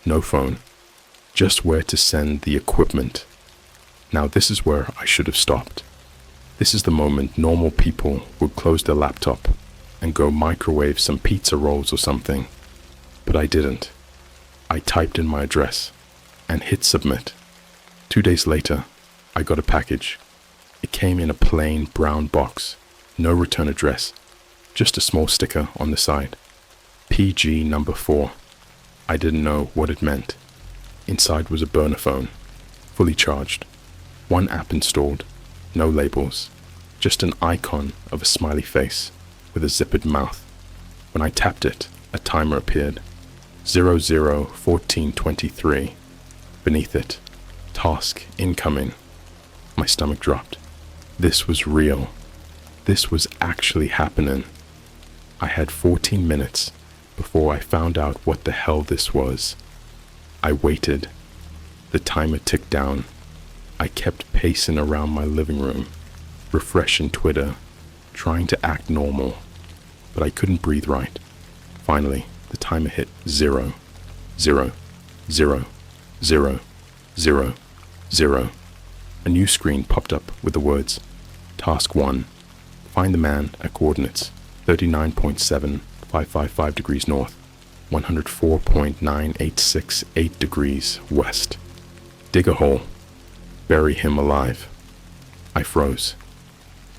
No phone. Just where to send the equipment. Now this is where I should have stopped. This is the moment normal people would close their laptop and go microwave some pizza rolls or something. But I didn't. I typed in my address and hit submit. 2 days later, I got a package. It came in a plain brown box, no return address, just a small sticker on the side. PG number 4. I didn't know what it meant. Inside was a burner phone, fully charged. One app installed, no labels, just an icon of a smiley face with a zippered mouth. When I tapped it, a timer appeared. 001423. Beneath it, task incoming. My stomach dropped. This was real. This was actually happening. I had 14 minutes before I found out what the hell this was. I waited. The timer ticked down. I kept pacing around my living room, refreshing Twitter, trying to act normal, but I couldn't breathe right. Finally, the timer hit 0, 0, 0, 0, 0, 0. A new screen popped up with the words, Task 1. Find the man at coordinates 39.7555 degrees north, 104.9868 degrees west. Dig a hole. Bury him alive. I froze.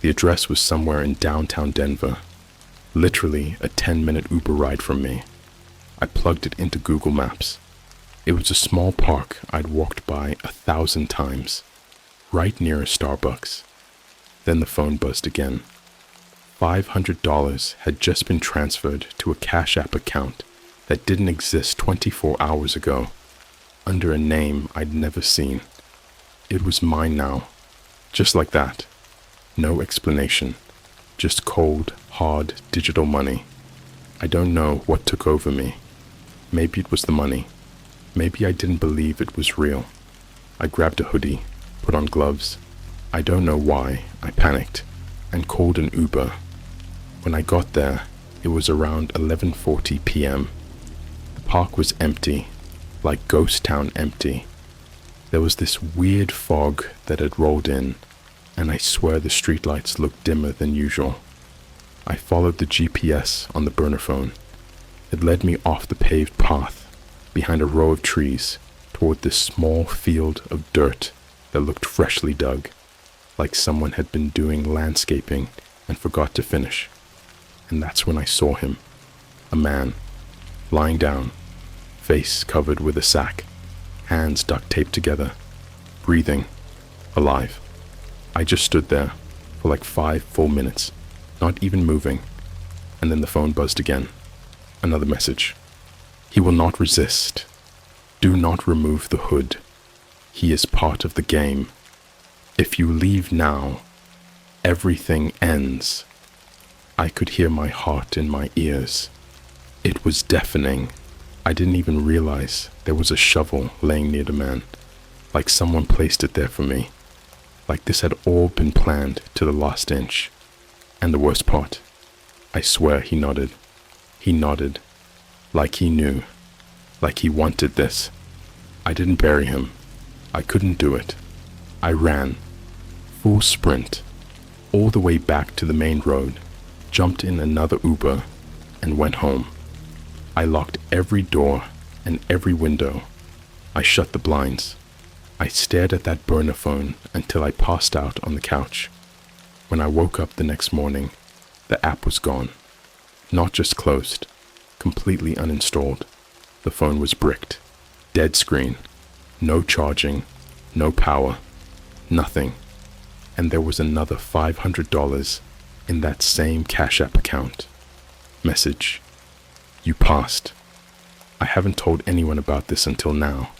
The address was somewhere in downtown Denver, literally a 10-minute Uber ride from me. I plugged it into Google Maps. It was a small park I'd walked by 1,000 times, right near a Starbucks. Then the phone buzzed again. $500 had just been transferred to a Cash App account that didn't exist 24 hours ago, under a name I'd never seen. It was mine now, just like that. No explanation, just cold, hard digital money. I don't know what took over me. Maybe it was the money. Maybe I didn't believe it was real. I grabbed a hoodie, put on gloves. I don't know why I panicked and called an Uber. When I got there, it was around 11:40 p.m. The park was empty, like ghost town empty. There was this weird fog that had rolled in, and I swear the streetlights looked dimmer than usual. I followed the GPS on the burner phone. It led me off the paved path, behind a row of trees, toward this small field of dirt that looked freshly dug, like someone had been doing landscaping and forgot to finish. And that's when I saw him. A man, lying down, face covered with a sack, hands duct taped together, breathing, alive. I just stood there for like 5 full minutes, not even moving, and then the phone buzzed again. Another message. He will not resist. Do not remove the hood. He is part of the game. If you leave now, everything ends. I could hear my heart in my ears. It was deafening. I didn't even realize there was a shovel laying near the man, like someone placed it there for me, like this had all been planned to the last inch. And the worst part, I swear he nodded. He nodded, like he knew, like he wanted this. I didn't bury him. I couldn't do it. I ran, full sprint, all the way back to the main road, jumped in another Uber, and went home. I locked every door and every window. I shut the blinds. I stared at that burner phone until I passed out on the couch. When I woke up the next morning, the app was gone. Not just closed, completely uninstalled. The phone was bricked. Dead screen. No charging, no power, nothing. And there was another $500 in that same Cash App account. Message. You passed. I haven't told anyone about this until now,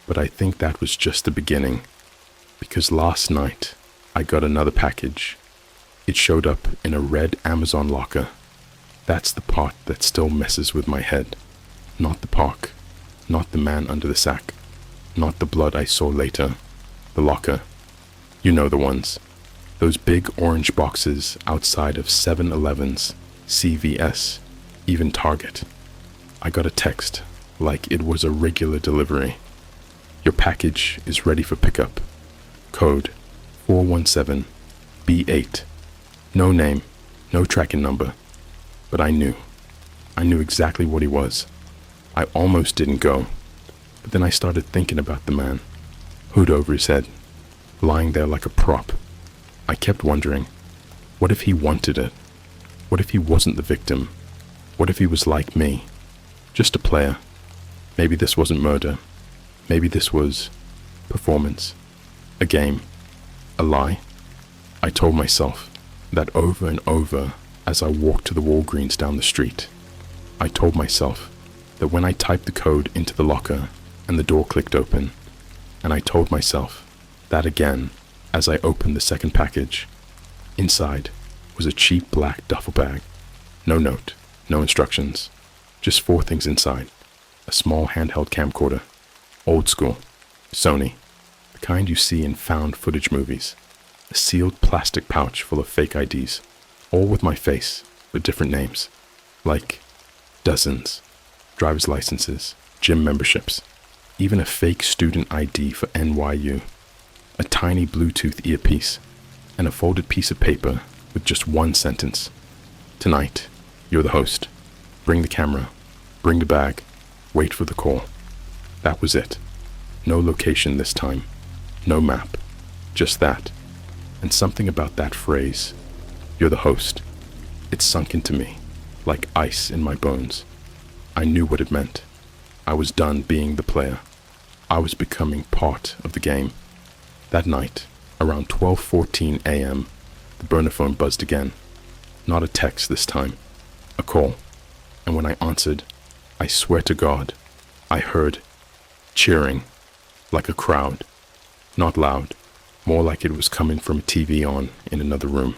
but I think that was just the beginning, because last night I got another package. It showed up in a red Amazon locker. That's the part that still messes with my head. Not the park, not the man under the sack, not the blood I saw later. The locker. You know the ones. Those big orange boxes outside of 7-Elevens, CVS, even Target. I got a text, like it was a regular delivery. Your package is ready for pickup. Code 417B8. No name, no tracking number. But I knew. I knew exactly what he was. I almost didn't go. But then I started thinking about the man, hood over his head, lying there like a prop. I kept wondering, what if he wanted it? What if he wasn't the victim? What if he was like me? Just a player. Maybe this wasn't murder. Maybe this was performance. A game. A lie. I told myself that over and over as I walked to the Walgreens down the street. I told myself that when I typed the code into the locker and the door clicked open, and I told myself that again as I opened the second package. Inside was a cheap black duffel bag. No note, no instructions, just 4 things inside. A small handheld camcorder, old school, Sony, the kind you see in found footage movies. A sealed plastic pouch full of fake IDs, all with my face, but different names, like dozens, driver's licenses, gym memberships, even a fake student ID for NYU, a tiny Bluetooth earpiece, and a folded piece of paper with just one sentence. Tonight, you're the host. Bring the camera, bring the bag, wait for the call. That was it. No location this time, no map, just that. And something about that phrase, you're the host, it sunk into me, like ice in my bones. I knew what it meant. I was done being the player. I was becoming part of the game. That night, around 12:14 a.m., the burner phone buzzed again. Not a text this time, a call. And when I answered, I swear to God, I heard cheering, like a crowd. Not loud, more like it was coming from a TV on in another room.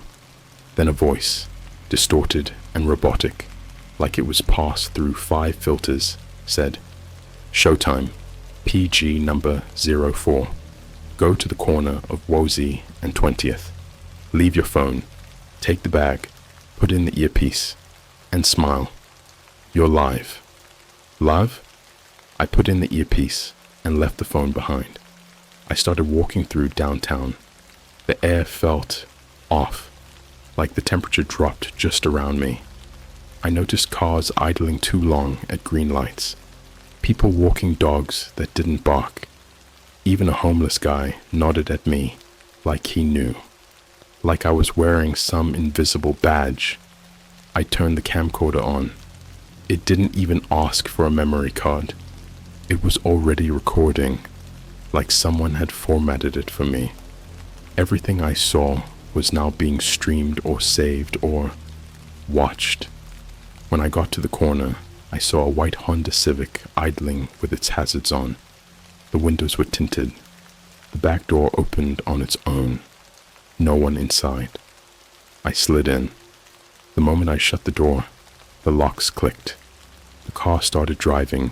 Then a voice, distorted and robotic, like it was passed through 5 filters, said, "Showtime, PG number 04. Go to the corner of Woolsey and 20th. Leave your phone, take the bag, put in the earpiece, and smile. You're live." Live? I put in the earpiece and left the phone behind. I started walking through downtown. The air felt off, like the temperature dropped just around me. I noticed cars idling too long at green lights, people walking dogs that didn't bark. Even a homeless guy nodded at me like he knew, like I was wearing some invisible badge. I turned the camcorder on. It didn't even ask for a memory card. It was already recording, like someone had formatted it for me. Everything I saw was now being streamed or saved or watched. When I got to the corner, I saw a white Honda Civic idling with its hazards on. The windows were tinted. The back door opened on its own. No one inside. I slid in. The moment I shut the door, the locks clicked. The car started driving.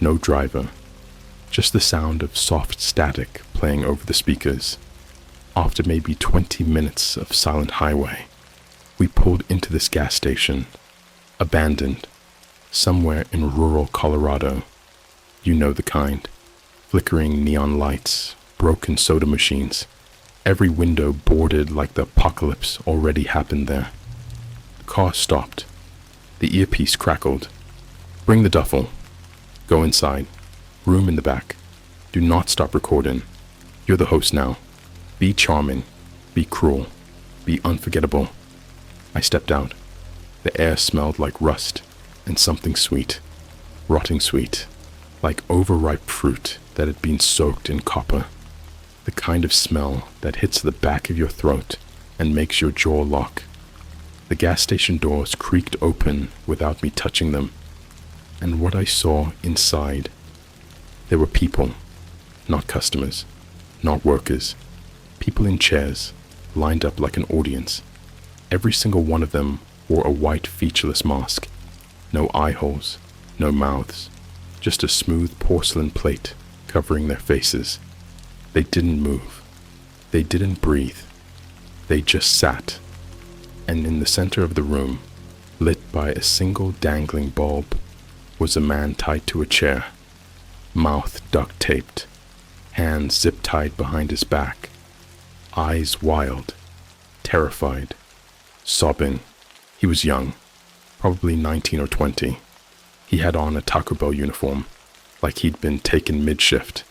No driver. Just the sound of soft static playing over the speakers. After maybe 20 minutes of silent highway, we pulled into this gas station, abandoned, somewhere in rural Colorado. You know the kind. Flickering neon lights, broken soda machines, every window boarded like the apocalypse already happened there. The car stopped. The earpiece crackled. "Bring the duffel. Go inside. Room in the back. Do not stop recording. You're the host now. Be charming. Be cruel. Be unforgettable." I stepped out. The air smelled like rust and something sweet, rotting sweet, like overripe fruit that had been soaked in copper. The kind of smell that hits the back of your throat and makes your jaw lock. The gas station doors creaked open without me touching them. And what I saw inside, there were people, not customers, not workers, people in chairs, lined up like an audience. Every single one of them wore a white featureless mask. No eye holes, no mouths, just a smooth porcelain plate covering their faces. They didn't move. They didn't breathe. They just sat. And in the center of the room, lit by a single dangling bulb, was a man tied to a chair, mouth duct-taped, hands zip-tied behind his back, eyes wild, terrified, sobbing. He was young, probably 19 or 20. He had on a Taco Bell uniform, like he'd been taken mid-shift.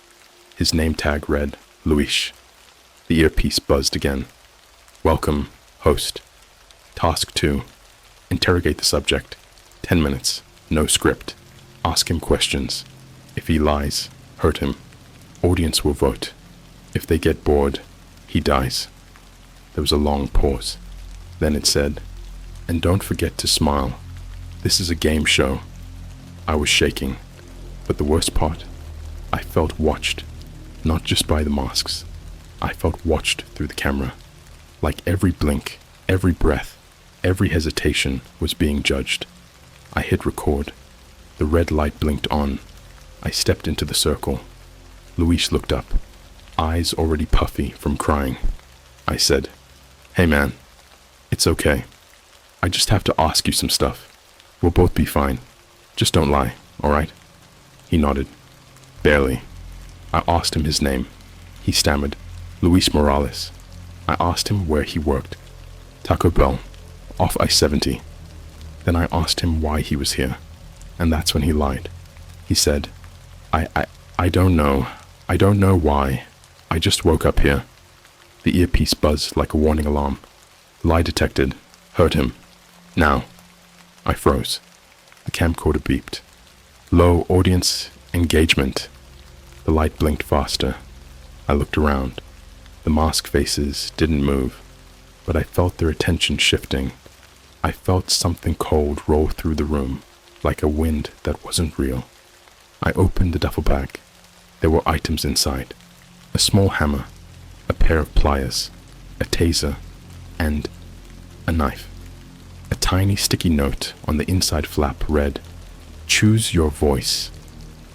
His name tag read, Luis. The earpiece buzzed again. Welcome, host. Task 2. Interrogate the subject. 10 minutes. No script. Ask him questions. If he lies, hurt him. Audience will vote. If they get bored, he dies. There was a long pause. Then it said, and don't forget to smile. This is a game show. I was shaking. But the worst part, I felt watched. Not just by the masks. I felt watched through the camera. Like every blink, every breath, every hesitation was being judged. I hit record. The red light blinked on. I stepped into the circle. Luis looked up, eyes already puffy from crying. I said, hey man, it's okay. I just have to ask you some stuff. We'll both be fine. Just don't lie, alright? He nodded. Barely. I asked him his name. He stammered, Luis Morales. I asked him where he worked. Taco Bell, off I-70. Then I asked him why he was here, and that's when he lied. He said, I don't know. I don't know why. I just woke up here. The earpiece buzzed like a warning alarm. Lie detected. Heard him. Now. I froze. The camcorder beeped. Low audience engagement. The light blinked faster. I looked around. The masked faces didn't move, but I felt their attention shifting. I felt something cold roll through the room, like a wind that wasn't real. I opened the duffel bag. There were items inside. A small hammer, a pair of pliers, a taser, and a knife. A tiny sticky note on the inside flap read, choose your voice.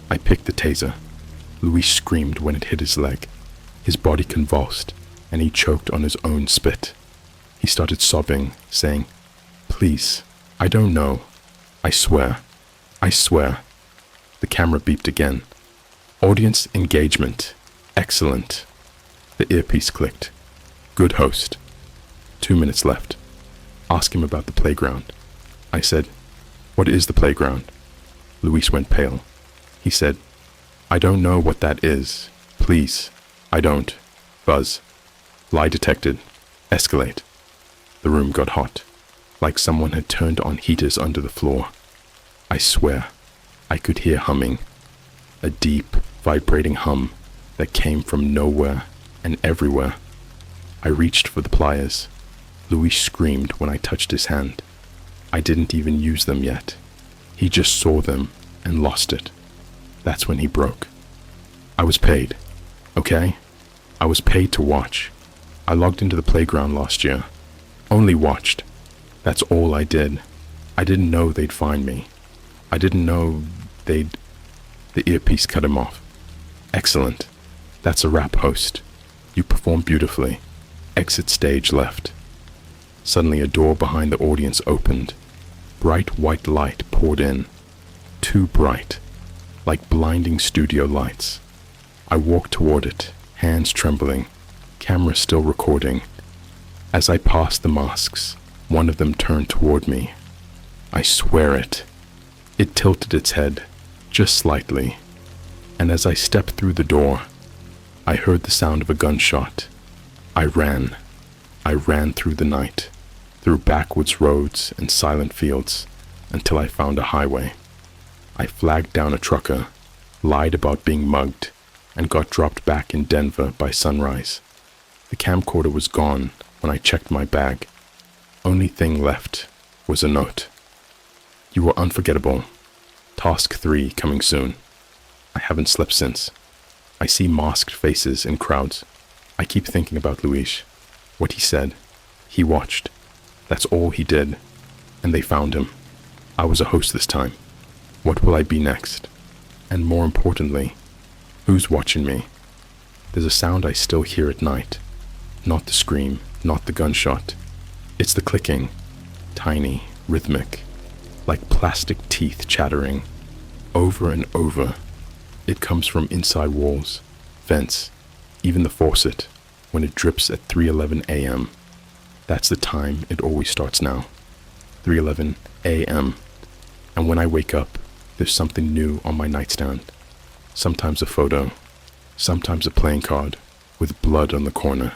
I picked the taser. Luis screamed when it hit his leg. His body convulsed, and he choked on his own spit. He started sobbing, saying, please, I don't know. I swear. I swear. The camera beeped again. Audience engagement. Excellent. The earpiece clicked. Good host. 2 minutes left. Ask him about the playground. I said, what is the playground? Luis went pale. He said, I don't know what that is. Please. I don't. Buzz. Lie detected. Escalate. The room got hot, like someone had turned on heaters under the floor. I swear, I could hear humming. A deep, vibrating hum that came from nowhere and everywhere. I reached for the pliers. Luis screamed when I touched his hand. I didn't even use them yet. He just saw them and lost it. That's when he broke. I was paid, okay? I was paid to watch. I logged into the playground last year. Only watched. That's all I did. I didn't know they'd find me. I didn't know they'd... The earpiece cut him off. Excellent. That's a wrap, host. You performed beautifully. Exit stage left. Suddenly a door behind the audience opened. Bright white light poured in. Too bright. Like blinding studio lights. I walked toward it, hands trembling, camera still recording. As I passed the masks, one of them turned toward me. I swear it. It tilted its head, just slightly, and as I stepped through the door, I heard the sound of a gunshot. I ran. I ran through the night, through backwoods roads and silent fields, until I found a highway. I flagged down a trucker, lied about being mugged, and got dropped back in Denver by sunrise. The camcorder was gone when I checked my bag. Only thing left was a note. You were unforgettable. Task 3 coming soon. I haven't slept since. I see masked faces in crowds. I keep thinking about Luis. What he said. He watched. That's all he did. And they found him. I was a host this time. What will I be next? And more importantly, who's watching me? There's a sound I still hear at night. Not the scream, not the gunshot. It's the clicking. Tiny, rhythmic. Like plastic teeth chattering. Over and over. It comes from inside walls, vents, even the faucet, when it drips at 3:11 a.m. That's the time it always starts now. 3:11 a.m. And when I wake up, there's something new on my nightstand. Sometimes a photo, sometimes a playing card with blood on the corner.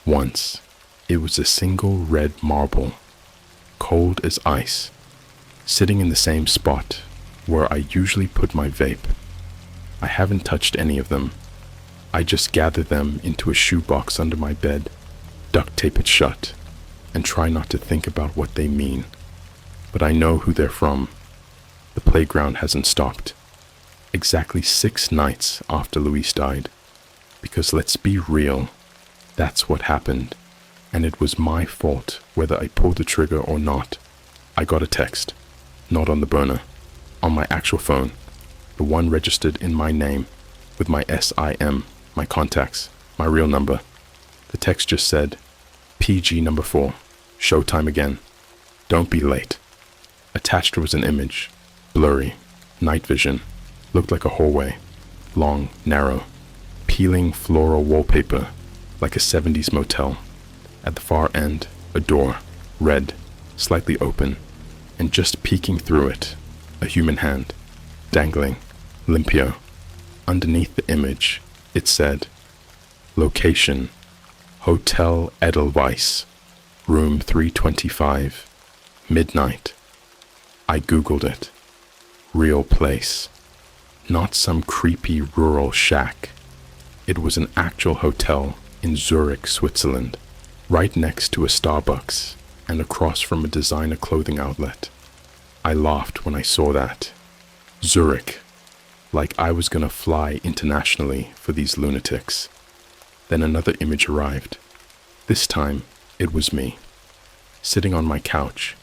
Once, it was a single red marble, cold as ice, sitting in the same spot where I usually put my vape. I haven't touched any of them. I just gather them into a shoebox under my bed, duct tape it shut, and try not to think about what they mean. But I know who they're from. The playground hasn't stopped. Exactly 6 nights after Luis died. Because let's be real, that's what happened. And it was my fault whether I pulled the trigger or not. I got a text, not on the burner, on my actual phone, the one registered in my name, with my SIM, my contacts, my real number. The text just said, PG number 4, showtime again. Don't be late. Attached was an image, blurry, night vision, looked like a hallway, long, narrow, peeling floral wallpaper, like a 70s motel. At the far end, a door, red, slightly open, and just peeking through it, a human hand, dangling, limpio. Underneath the image, it said, location, Hotel Edelweiss, room 325, midnight. I googled it. Real place. Not some creepy rural shack. It was an actual hotel in Zurich, Switzerland, right next to a Starbucks and across from a designer clothing outlet. I laughed when I saw that. Zurich. Like I was gonna fly internationally for these lunatics. Then another image arrived. This time, it was me, sitting on my couch,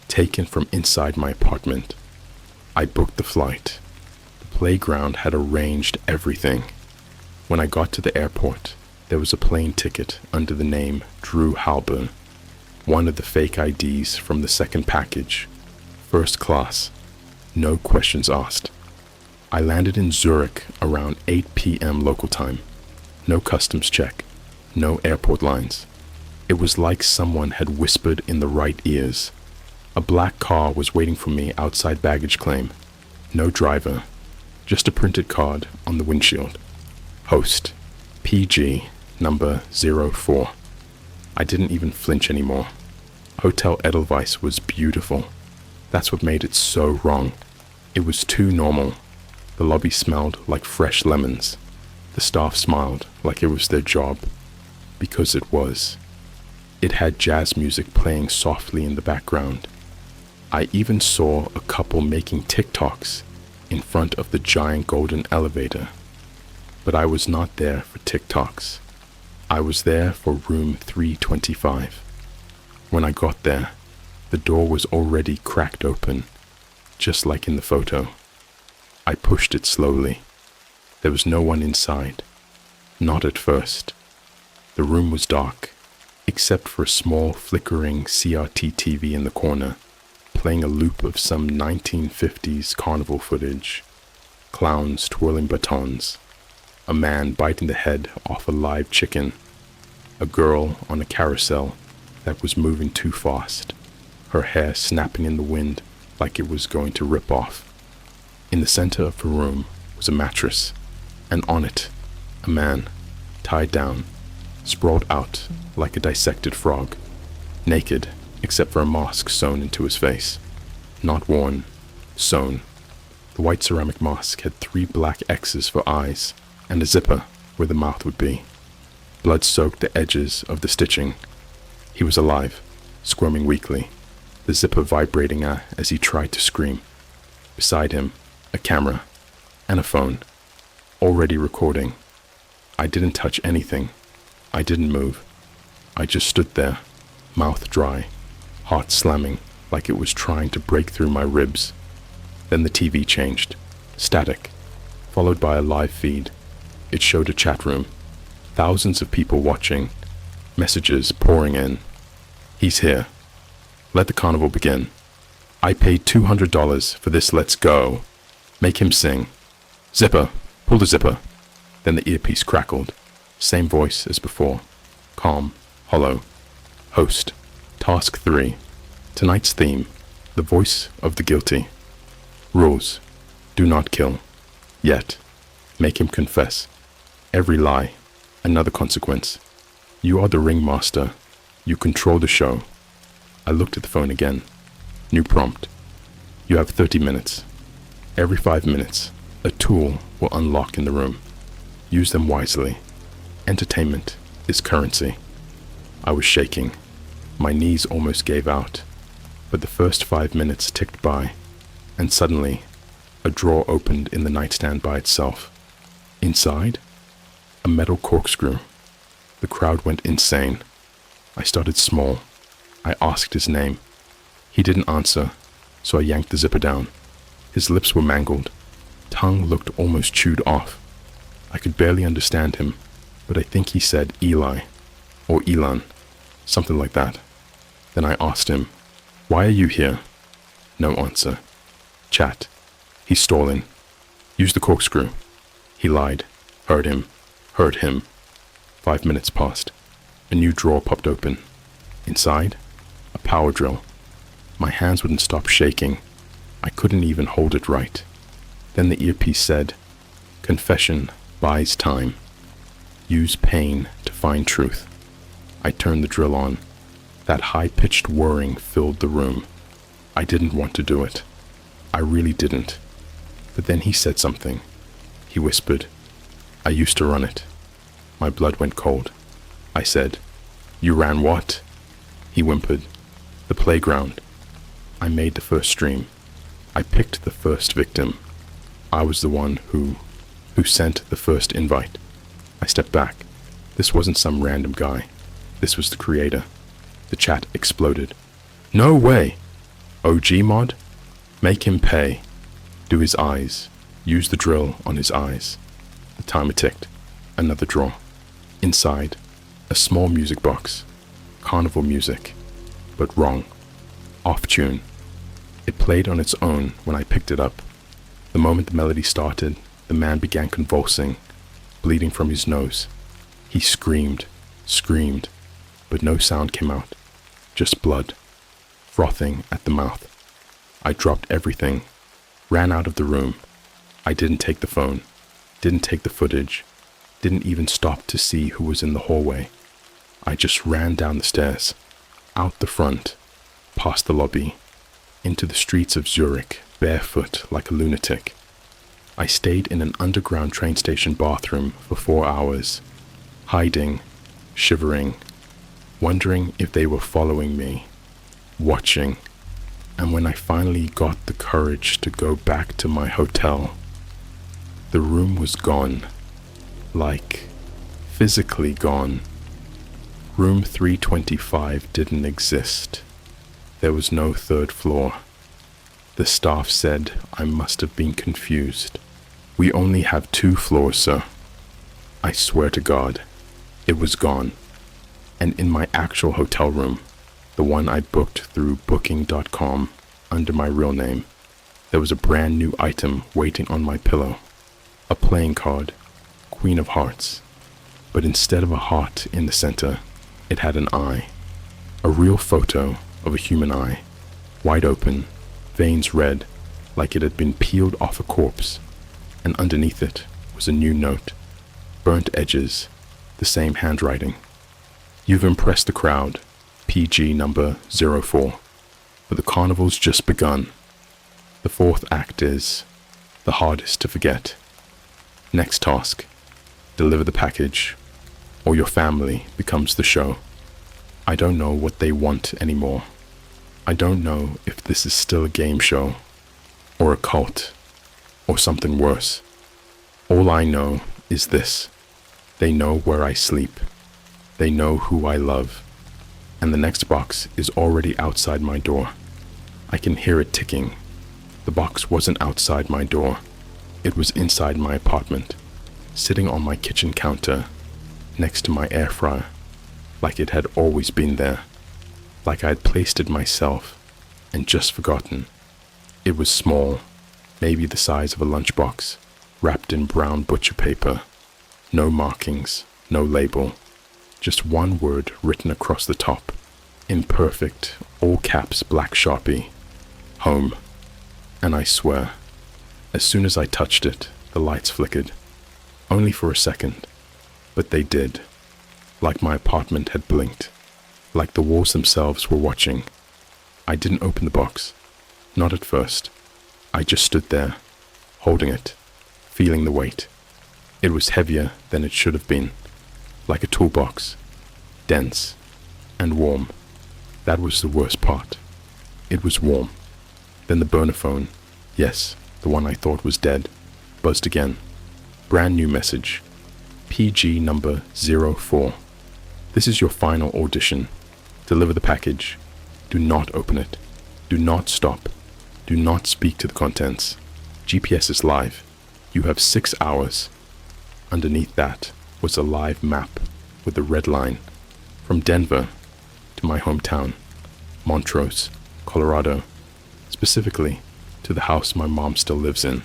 taken from inside my apartment. I booked the flight. The playground had arranged everything. When I got to the airport, there was a plane ticket under the name Drew Halburn, one of the fake IDs from the second package, first class, no questions asked. I landed in Zurich around 8 p.m. local time. No customs check, no airport lines. It was like someone had whispered in the right ears. A black car was waiting for me outside baggage claim. No driver, just a printed card on the windshield. Host, PG number 04. I didn't even flinch anymore. Hotel Edelweiss was beautiful. That's what made it so wrong. It was too normal. The lobby smelled like fresh lemons. The staff smiled like it was their job. Because it was. It had jazz music playing softly in the background. I even saw a couple making TikToks in front of the giant golden elevator. But I was not there for TikToks. I was there for room 325. When I got there, the door was already cracked open, just like in the photo. I pushed it slowly. There was no one inside. Not at first. The room was dark, except for a small flickering CRT TV in the corner, playing a loop of some 1950s carnival footage. Clowns twirling batons. A man biting the head off a live chicken. A girl on a carousel that was moving too fast, her hair snapping in the wind like it was going to rip off. In the center of the room was a mattress, and on it, a man, tied down, sprawled out like a dissected frog, naked except for a mask sewn into his face. Not worn, sewn. The white ceramic mask had 3 black X's for eyes, and a zipper where the mouth would be. Blood soaked the edges of the stitching. He was alive, squirming weakly, the zipper vibrating as he tried to scream. Beside him, a camera, and a phone, already recording. I didn't touch anything. I didn't move. I just stood there, mouth dry, heart slamming like it was trying to break through my ribs. Then the TV changed. Static, followed by a live feed. It showed a chat room. Thousands of people watching. Messages pouring in. He's here. Let the carnival begin. I paid $200 for this, let's go. Make him sing. Zipper, pull the zipper. Then the earpiece crackled. Same voice as before. Calm, hollow. Host. Task 3. Tonight's theme. The voice of the guilty. Rules. Do not kill. Yet. Make him confess. Every lie. Another consequence. You are the ringmaster. You control the show. I looked at the phone again. New prompt. You have 30 minutes. Every 5 minutes, a tool will unlock in the room. Use them wisely. Entertainment is currency. I was shaking. My knees almost gave out. But the first 5 minutes ticked by, and suddenly, a drawer opened in the nightstand by itself. Inside, a metal corkscrew. The crowd went insane. I started small. I asked his name. He didn't answer, so I yanked the zipper down. His lips were mangled. Tongue looked almost chewed off. I could barely understand him, but I think he said Eli, or Elon, something like that. Then I asked him, "Why are you here?" No answer. Chat. He's stalling. Use the corkscrew. He lied. Heard him. 5 minutes passed. A new drawer popped open. Inside, a power drill. My hands wouldn't stop shaking. I couldn't even hold it right. Then the earpiece said, "Confession buys time. Use pain to find truth." I turned the drill on. That high-pitched whirring filled the room. I didn't want to do it. I really didn't. But then he said something. He whispered, "I used to run it." My blood went cold. I said, "You ran what?" He whimpered, "The playground." I made the first stream. I picked the first victim. I was the one who sent the first invite. I stepped back. This wasn't some random guy. This was the creator. The chat exploded. "No way! OG mod? Make him pay. Do his eyes. Use the drill on his eyes." The timer ticked. Another draw. Inside, a small music box. Carnival music. But wrong. Off tune. It played on its own when I picked it up. The moment the melody started, the man began convulsing, bleeding from his nose. He screamed, but no sound came out. Just blood, frothing at the mouth. I dropped everything, ran out of the room. I didn't take the phone, didn't take the footage, didn't even stop to see who was in the hallway. I just ran down the stairs, out the front, past the lobby, into the streets of Zurich, barefoot like a lunatic. I stayed in an underground train station bathroom for 4 hours, hiding, shivering, wondering if they were following me, watching. And when I finally got the courage to go back to my hotel, the room was gone, like physically gone. Room 325 didn't exist. There was no third floor. The staff said I must have been confused. "We only have 2 floors, sir." I swear to God, it was gone. And in my actual hotel room, the one I booked through booking.com under my real name, there was a brand new item waiting on my pillow. A playing card, Queen of Hearts. But instead of a heart in the center, it had an eye. A real photo of a human eye, wide open, veins red, like it had been peeled off a corpse. And underneath it was a new note, burnt edges, the same handwriting. "You've impressed the crowd, PG number 04, but the carnival's just begun. The 4th act is the hardest to forget. Next task, deliver the package, or your family becomes the show." I don't know what they want anymore. I don't know if this is still a game show, or a cult, or something worse. All I know is this. They know where I sleep. They know who I love. and the next box is already outside my door. I can hear it ticking. The box wasn't outside my door. It was inside my apartment, sitting on my kitchen counter, next to my air fryer, like it had always been there, like I had placed it myself and just forgotten. It was small, maybe the size of a lunchbox, wrapped in brown butcher paper. No markings, no label, just one word written across the top, imperfect, all caps black Sharpie, home. And I swear, as soon as I touched it, the lights flickered. Only for a second, but they did. Like my apartment had blinked, like the walls themselves were watching. I didn't open the box, not at first. I just stood there, holding it, feeling the weight. It was heavier than it should have been, like a toolbox, dense and warm. That was the worst part. It was warm. Then the burner phone, yes, the one I thought was dead, buzzed again. Brand new message. PG number 04. This is your final audition. Deliver the package. Do not open it. Do not stop. Do not speak to the contents. GPS is live. You have 6 hours. Underneath that was a live map with a red line from Denver to my hometown, Montrose, Colorado, specifically to the house my mom still lives in.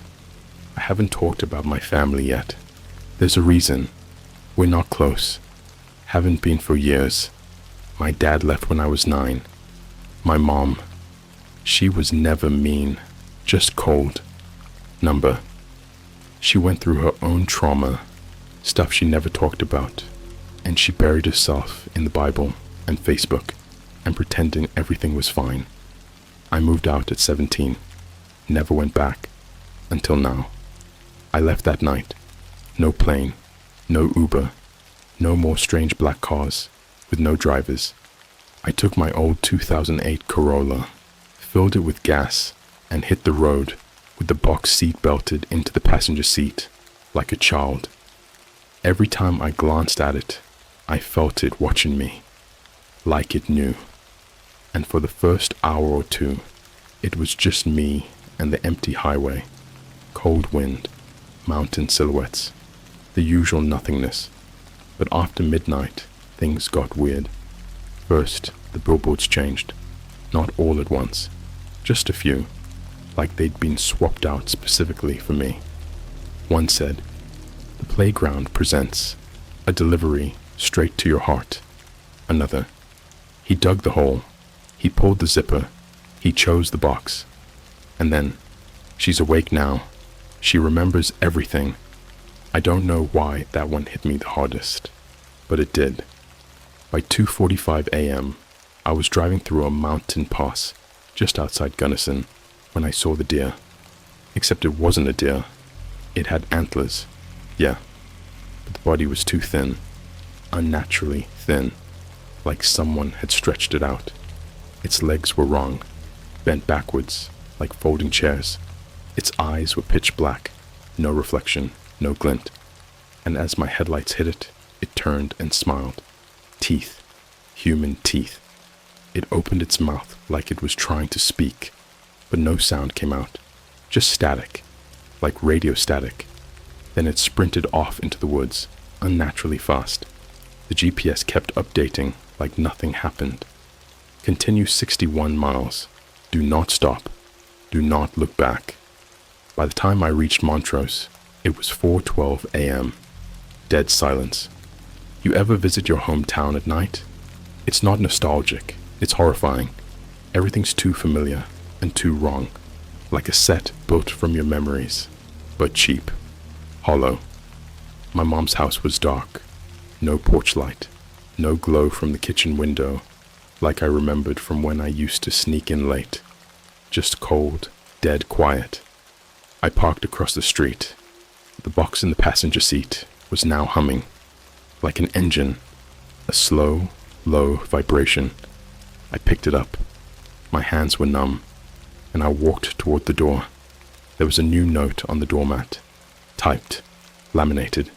I haven't talked about my family yet. There's a reason. We're not close. Haven't been for years. My dad left when I was 9. My mom, she was never mean, just cold. Number. She went through her own trauma, stuff she never talked about, and she buried herself in the Bible and Facebook and pretending everything was fine. I moved out at 17, never went back, until now. I left that night. No plane, no Uber, no more strange black cars with no drivers. I took my old 2008 Corolla, filled it with gas, and hit the road with the box seat belted into the passenger seat like a child. Every time I glanced at it, I felt it watching me, like it knew. And for the first hour or two, it was just me and the empty highway, cold wind, mountain silhouettes, the usual nothingness. But after midnight, things got weird. First, the billboards changed. Not all at once, just a few, like they'd been swapped out specifically for me. One said, "The playground presents a delivery straight to your heart." Another, "He dug the hole, he pulled the zipper, he chose the box." And then, "She's awake now, she remembers everything." I don't know why that one hit me the hardest, but it did. By 2:45 a.m., I was driving through a mountain pass just outside Gunnison when I saw the deer. Except it wasn't a deer. It had antlers, yeah, but the body was too thin, unnaturally thin, like someone had stretched it out. Its legs were wrong, bent backwards, like folding chairs. Its eyes were pitch black, no reflection, no glint. And as my headlights hit it, it turned and smiled. Teeth, human teeth. It opened its mouth like it was trying to speak, but no sound came out, just static, like radio static. Then it sprinted off into the woods, unnaturally fast. The GPS kept updating like nothing happened. Continue 61 miles. Do not stop. Do not look back. By the time I reached Montrose, it was 4:12 a.m. Dead silence. You ever visit your hometown at night? It's not nostalgic. It's horrifying. Everything's too familiar and too wrong, like a set built from your memories, but cheap, hollow. My mom's house was dark. No porch light, no glow from the kitchen window, like I remembered from when I used to sneak in late. Just cold, dead quiet. I parked across the street. The box in the passenger seat was now humming, like an engine, a slow, low vibration. I picked it up. My hands were numb, and I walked toward the door. There was a new note on the doormat, typed, laminated.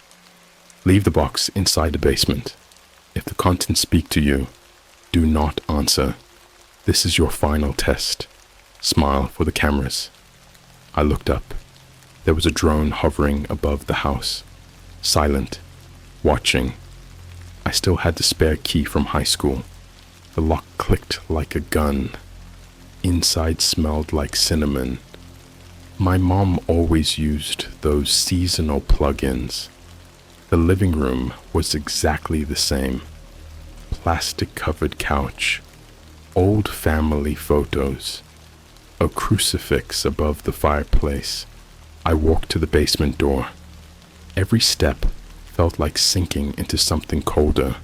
"Leave the box inside the basement. If the contents speak to you, Do not answer. This is your final test. Smile for the cameras. I looked up. There was a drone hovering above the house. Silent. Watching. I still had the spare key from high school. The lock clicked like a gun. Inside smelled like cinnamon. My mom always used those seasonal plug-ins. The living room was exactly the same. Plastic-covered couch. Old family photos. A crucifix above the fireplace. I walked to the basement door. Every step felt like sinking into something colder,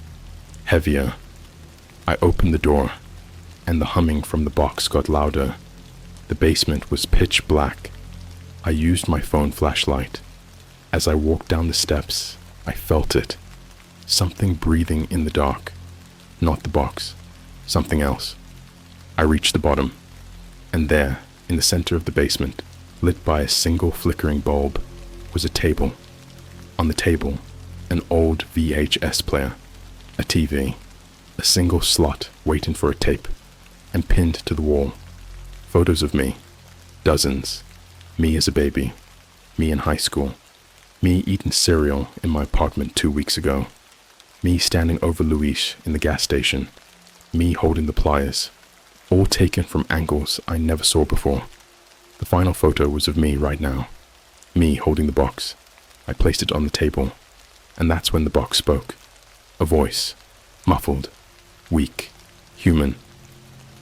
heavier. I opened the door, and the humming from the box got louder. The basement was pitch black. I used my phone flashlight. As I walked down the steps, I felt it. Something breathing in the dark. Not the box. Something else. I reached the bottom, and there, in the center of the basement, lit by a single flickering bulb, was a table. On the table, an old VHS player, a TV, a single slot waiting for a tape, and pinned to the wall, photos of me, dozens, me as a baby, me in high school, me eating cereal in my apartment 2 weeks ago, me standing over Luis in the gas station, me holding the pliers, all taken from angles I never saw before. The final photo was of me right now, me holding the box. I placed it on the table, and that's when the box spoke. A voice, muffled, weak, human.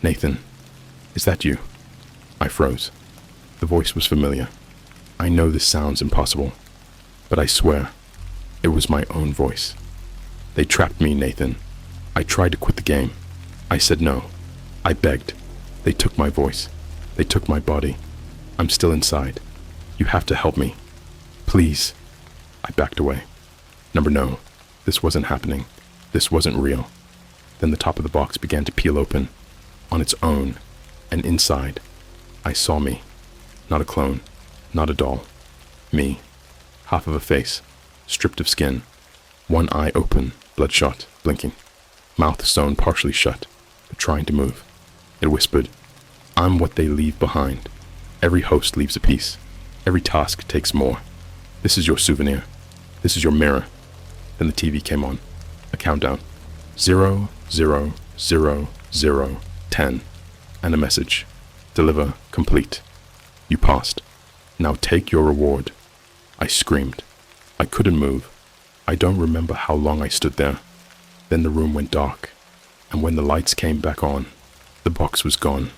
Nathan, is that you? I froze. The voice was familiar. I know this sounds impossible, but I swear, it was my own voice. They trapped me, Nathan. I tried to quit the game. I said no. I begged. They took my voice. They took my body. I'm still inside. You have to help me. Please. I backed away. No, this wasn't happening. This wasn't real. Then the top of the box began to peel open, on its own, and inside, I saw me. Not a clone, not a doll. Me. Half of a face, stripped of skin, one eye open, bloodshot, blinking, mouth sewn partially shut, but trying to move. It whispered, I'm what they leave behind. Every host leaves a piece. Every task takes more. This is your souvenir. This is your mirror. Then the TV came on. A countdown. 0, 0, 0, 0, 10. And a message. Deliver complete. You passed. Now take your reward. I screamed. I couldn't move. I don't remember how long I stood there. Then the room went dark. And when the lights came back on, the box was gone.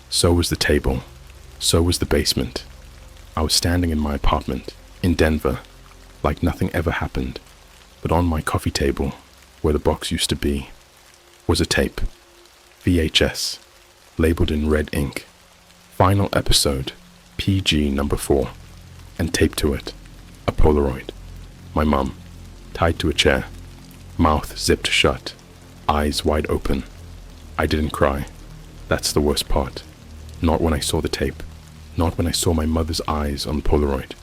So was the table. So was the basement. I was standing in my apartment, in Denver, like nothing ever happened. But on my coffee table, where the box used to be, was a tape. VHS, labeled in red ink. Final episode, PG number 4. And taped to it, a Polaroid. My mum, tied to a chair, mouth zipped shut, eyes wide open. I didn't cry. That's the worst part. Not when I saw the tape. Not when I saw my mother's eyes on the Polaroid.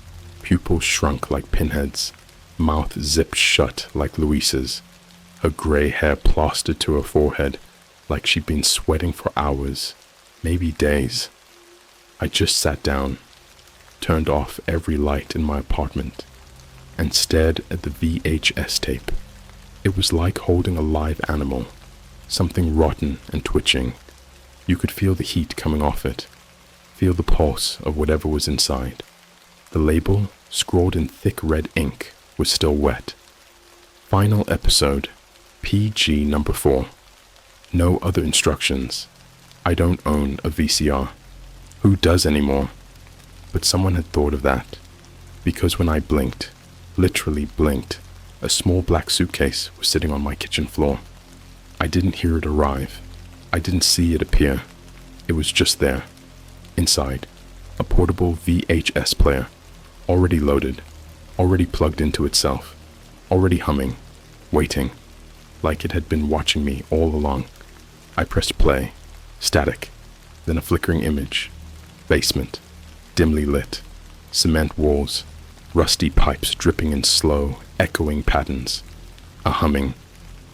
Pupils shrunk like pinheads. Mouth zipped shut like Luisa's. Her grey hair plastered to her forehead like she'd been sweating for hours, maybe days. I just sat down, turned off every light in my apartment, and stared at the VHS tape. It was like holding a live animal, something rotten and twitching. You could feel the heat coming off it, feel the pulse of whatever was inside. The label, scrawled in thick red ink, was still wet. Final episode, PG number 4. No other instructions. I don't own a VCR. Who does anymore? But someone had thought of that, because when I blinked, literally blinked, a small black suitcase was sitting on my kitchen floor. I didn't hear it arrive. I didn't see it appear. It was just there. Inside, a portable VHS player, already loaded, already plugged into itself, already humming, waiting, like it had been watching me all along. I pressed play, static, then a flickering image. Basement, dimly lit, cement walls, rusty pipes dripping in slow, echoing patterns. A humming,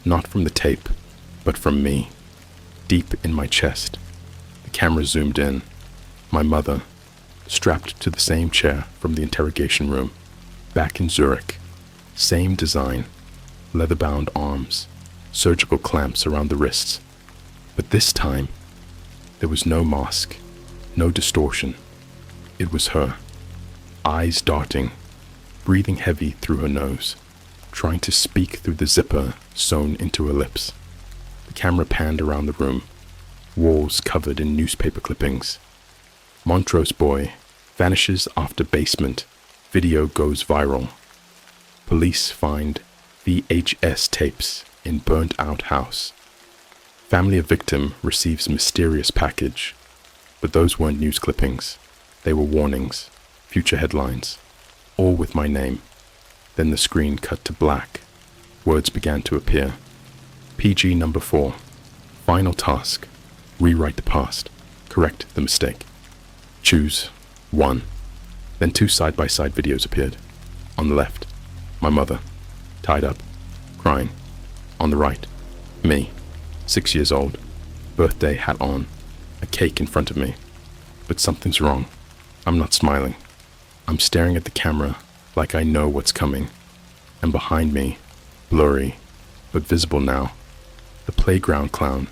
not from the tape, but from me. deep in my chest. The camera zoomed in. My mother, strapped to the same chair from the interrogation room, back in Zurich. Same design, leather-bound arms, surgical clamps around the wrists. But this time, there was no mask, no distortion. It was her, eyes darting, breathing heavy through her nose, trying to speak through the zipper sewn into her lips. The camera panned around the room, walls covered in newspaper clippings. Montrose boy vanishes after basement, video goes viral. Police find VHS tapes in burnt-out house. Family of victim receives mysterious package. But those weren't news clippings. They were warnings, future headlines, all with my name. Then the screen cut to black. Words began to appear. PG number 4. Final task. Rewrite the past. Correct the mistake. Choose 1. Then 2 side-by-side videos appeared. On the left, my mother, tied up, crying. On the right, me, 6 years old, birthday hat on, a cake in front of me. But something's wrong. I'm not smiling. I'm staring at the camera like I know what's coming. And behind me, blurry, but visible now, the playground clown,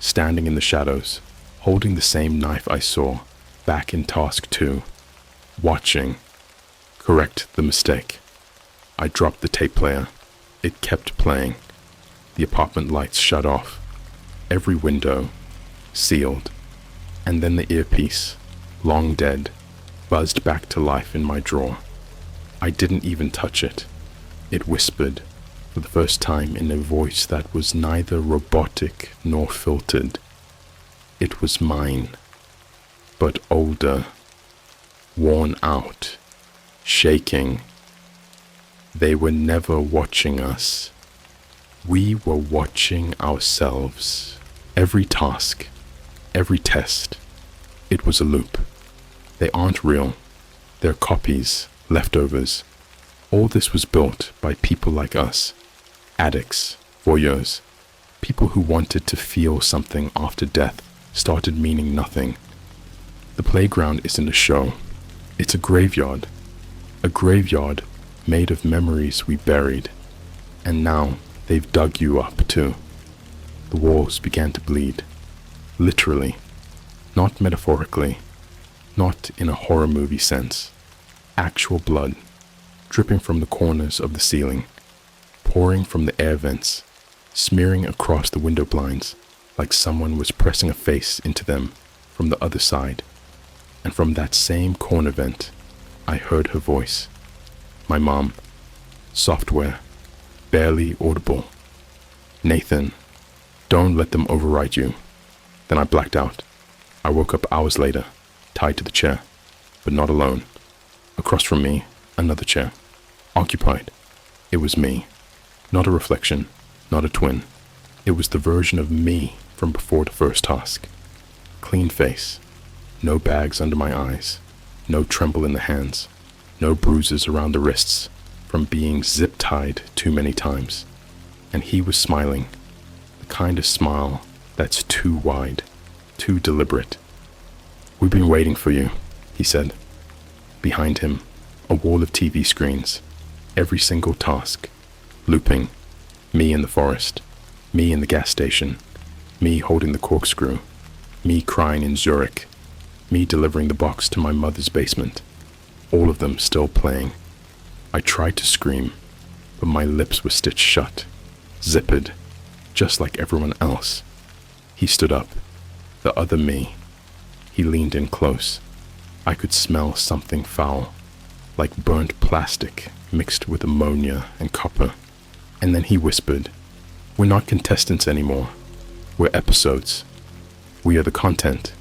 standing in the shadows, holding the same knife I saw back in Task 2, watching. Correct the mistake. I dropped the tape player. It kept playing. The apartment lights shut off. Every window sealed. And then the earpiece, long dead, buzzed back to life in my drawer. I didn't even touch it. It whispered, for the first time in a voice that was neither robotic nor filtered. It was mine, but older, worn out, shaking. They were never watching us. We were watching ourselves. Every task, every test, it was a loop. They aren't real. They're copies, leftovers. All this was built by people like us. Addicts, voyeurs, people who wanted to feel something after death started meaning nothing. The playground isn't a show. It's a graveyard made of memories we buried. And now they've dug you up too. The walls began to bleed. Literally. Not metaphorically. Not in a horror movie sense. Actual blood, dripping from the corners of the ceiling, pouring from the air vents, smearing across the window blinds like someone was pressing a face into them from the other side. And from that same corner vent, I heard her voice. My mom. Software. Barely audible. Nathan, don't let them override you. Then I blacked out. I woke up hours later, tied to the chair, but not alone. Across from me, another chair. Occupied. It was me. Not a reflection, not a twin. It was the version of me from before the first task. Clean face. No bags under my eyes. No tremble in the hands. No bruises around the wrists from being zip-tied too many times. And he was smiling. The kind of smile that's too wide, too deliberate. We've been waiting for you, he said. Behind him, a wall of TV screens. Every single task. Looping. Me in the forest. Me in the gas station. Me holding the corkscrew. Me crying in Zurich. Me delivering the box to my mother's basement. All of them still playing. I tried to scream, but my lips were stitched shut. Zippered. Just like everyone else. He stood up. The other me. He leaned in close. I could smell something foul, like burnt plastic mixed with ammonia and copper. And then he whispered, "We're not contestants anymore. We're episodes. We are the content.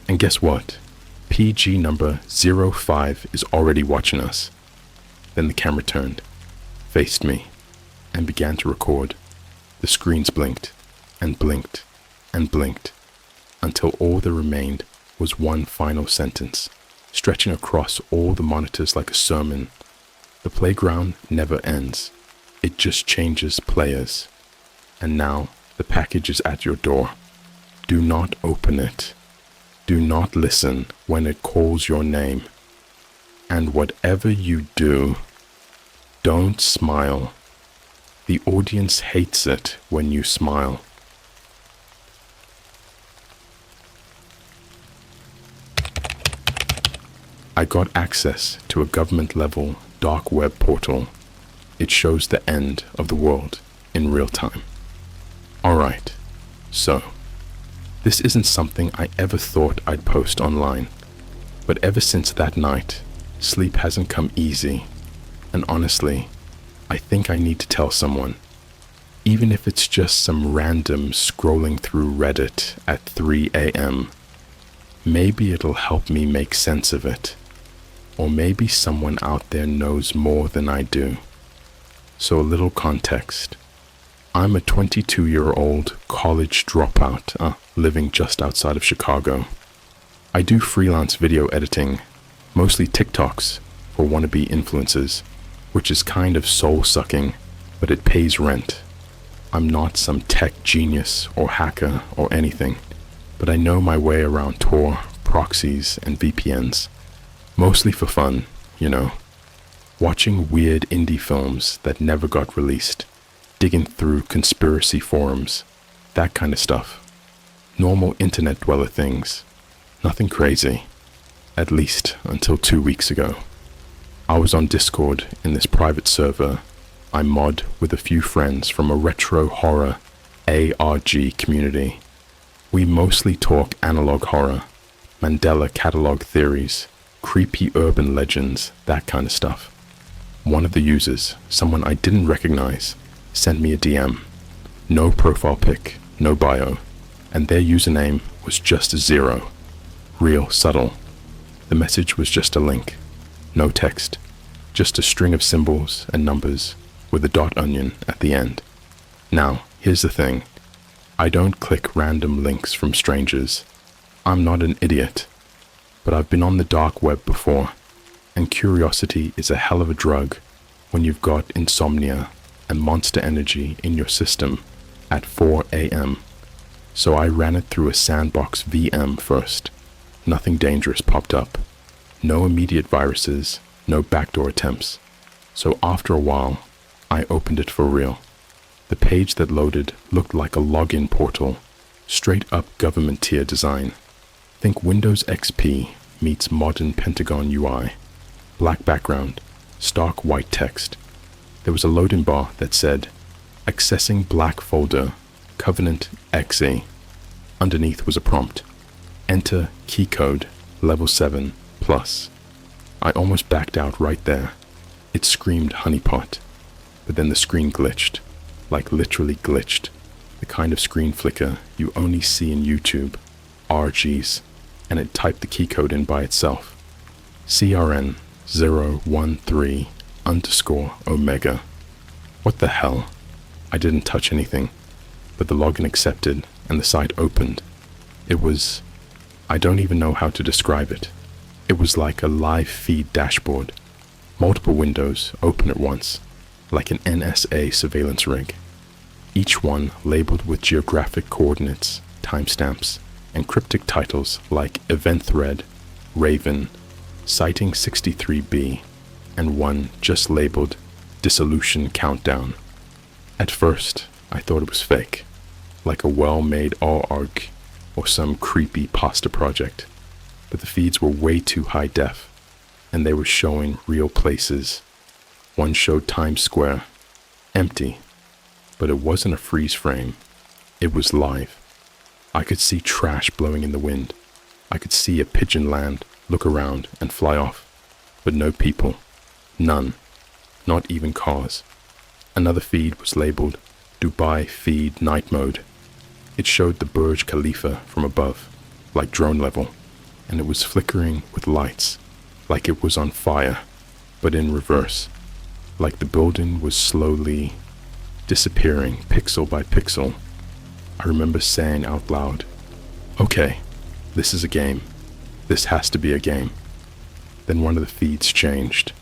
And guess what? PG number 05 is already watching us." Then the camera turned, faced me, and began to record. The screens blinked, and blinked, and blinked, until all that remained was one final sentence, stretching across all the monitors like a sermon. The playground never ends. It just changes players. And now the package is at your door. Do not open it. Do not listen when it calls your name. And whatever you do, don't smile. The audience hates it when you smile. I got access to a government-level dark web portal. It shows the end of the world in real time. Alright, so this isn't something I ever thought I'd post online, but ever since that night, sleep hasn't come easy, and honestly, I think I need to tell someone, even if it's just some random scrolling through Reddit at 3 a.m. Maybe it'll help me make sense of it, or maybe someone out there knows more than I do. So a little context. I'm a 22-year-old college dropout living just outside of Chicago. I do freelance video editing, mostly TikToks for wannabe influencers, which is kind of soul-sucking, but it pays rent. I'm not some tech genius or hacker or anything, but I know my way around Tor, proxies, and VPNs. Mostly for fun, you know. Watching weird indie films that never got released, digging through conspiracy forums, that kind of stuff. Normal internet dweller things. Nothing crazy. At least until 2 weeks ago. I was on Discord in this private server I mod with a few friends from a retro horror ARG community. We mostly talk analog horror, Mandela catalog theories, creepy urban legends, that kind of stuff. One of the users, someone I didn't recognize, sent me a DM. No profile pic, no bio, and their username was just 0. Real subtle. The message was just a link. No text. Just a string of symbols and numbers with a dot onion at the end. Now, here's the thing. I don't click random links from strangers. I'm not an idiot. But I've been on the dark web before, and curiosity is a hell of a drug when you've got insomnia and monster energy in your system at 4 a.m. So I ran it through a sandbox VM first. Nothing dangerous popped up. No immediate viruses, no backdoor attempts. So after a while, I opened it for real. The page that loaded looked like a login portal, straight up government tier design. Think Windows XP meets modern Pentagon UI. Black background, stark white text. There was a loading bar that said, accessing black folder, Covenant XE. Underneath was a prompt. Enter key code, level 7, plus. I almost backed out right there. It screamed honeypot. But then the screen glitched. Like literally glitched. The kind of screen flicker you only see in YouTube. RGs. And it typed the key code in by itself. CRN 013 underscore omega. What the hell? I didn't touch anything, but the login accepted and the site opened. It was, I don't even know how to describe it. It was like a live feed dashboard. Multiple windows open at once, like an NSA surveillance rig. Each one labeled with geographic coordinates, timestamps, and cryptic titles like Event Thread, Raven, Sighting 63B, and one just labeled Dissolution Countdown. At first, I thought it was fake, like a well-made org or some Creepypasta project, but the feeds were way too high def, and they were showing real places. One showed Times Square, empty, but it wasn't a freeze frame, it was live. I could see trash blowing in the wind. I could see a pigeon land, look around, and fly off. But no people. None. Not even cars. Another feed was labeled Dubai Feed Night Mode. It showed the Burj Khalifa from above, like drone level, and it was flickering with lights, like it was on fire, but in reverse, like the building was slowly disappearing pixel by pixel. I remember saying out loud, okay, this is a game. This has to be a game. Then one of the feeds changed.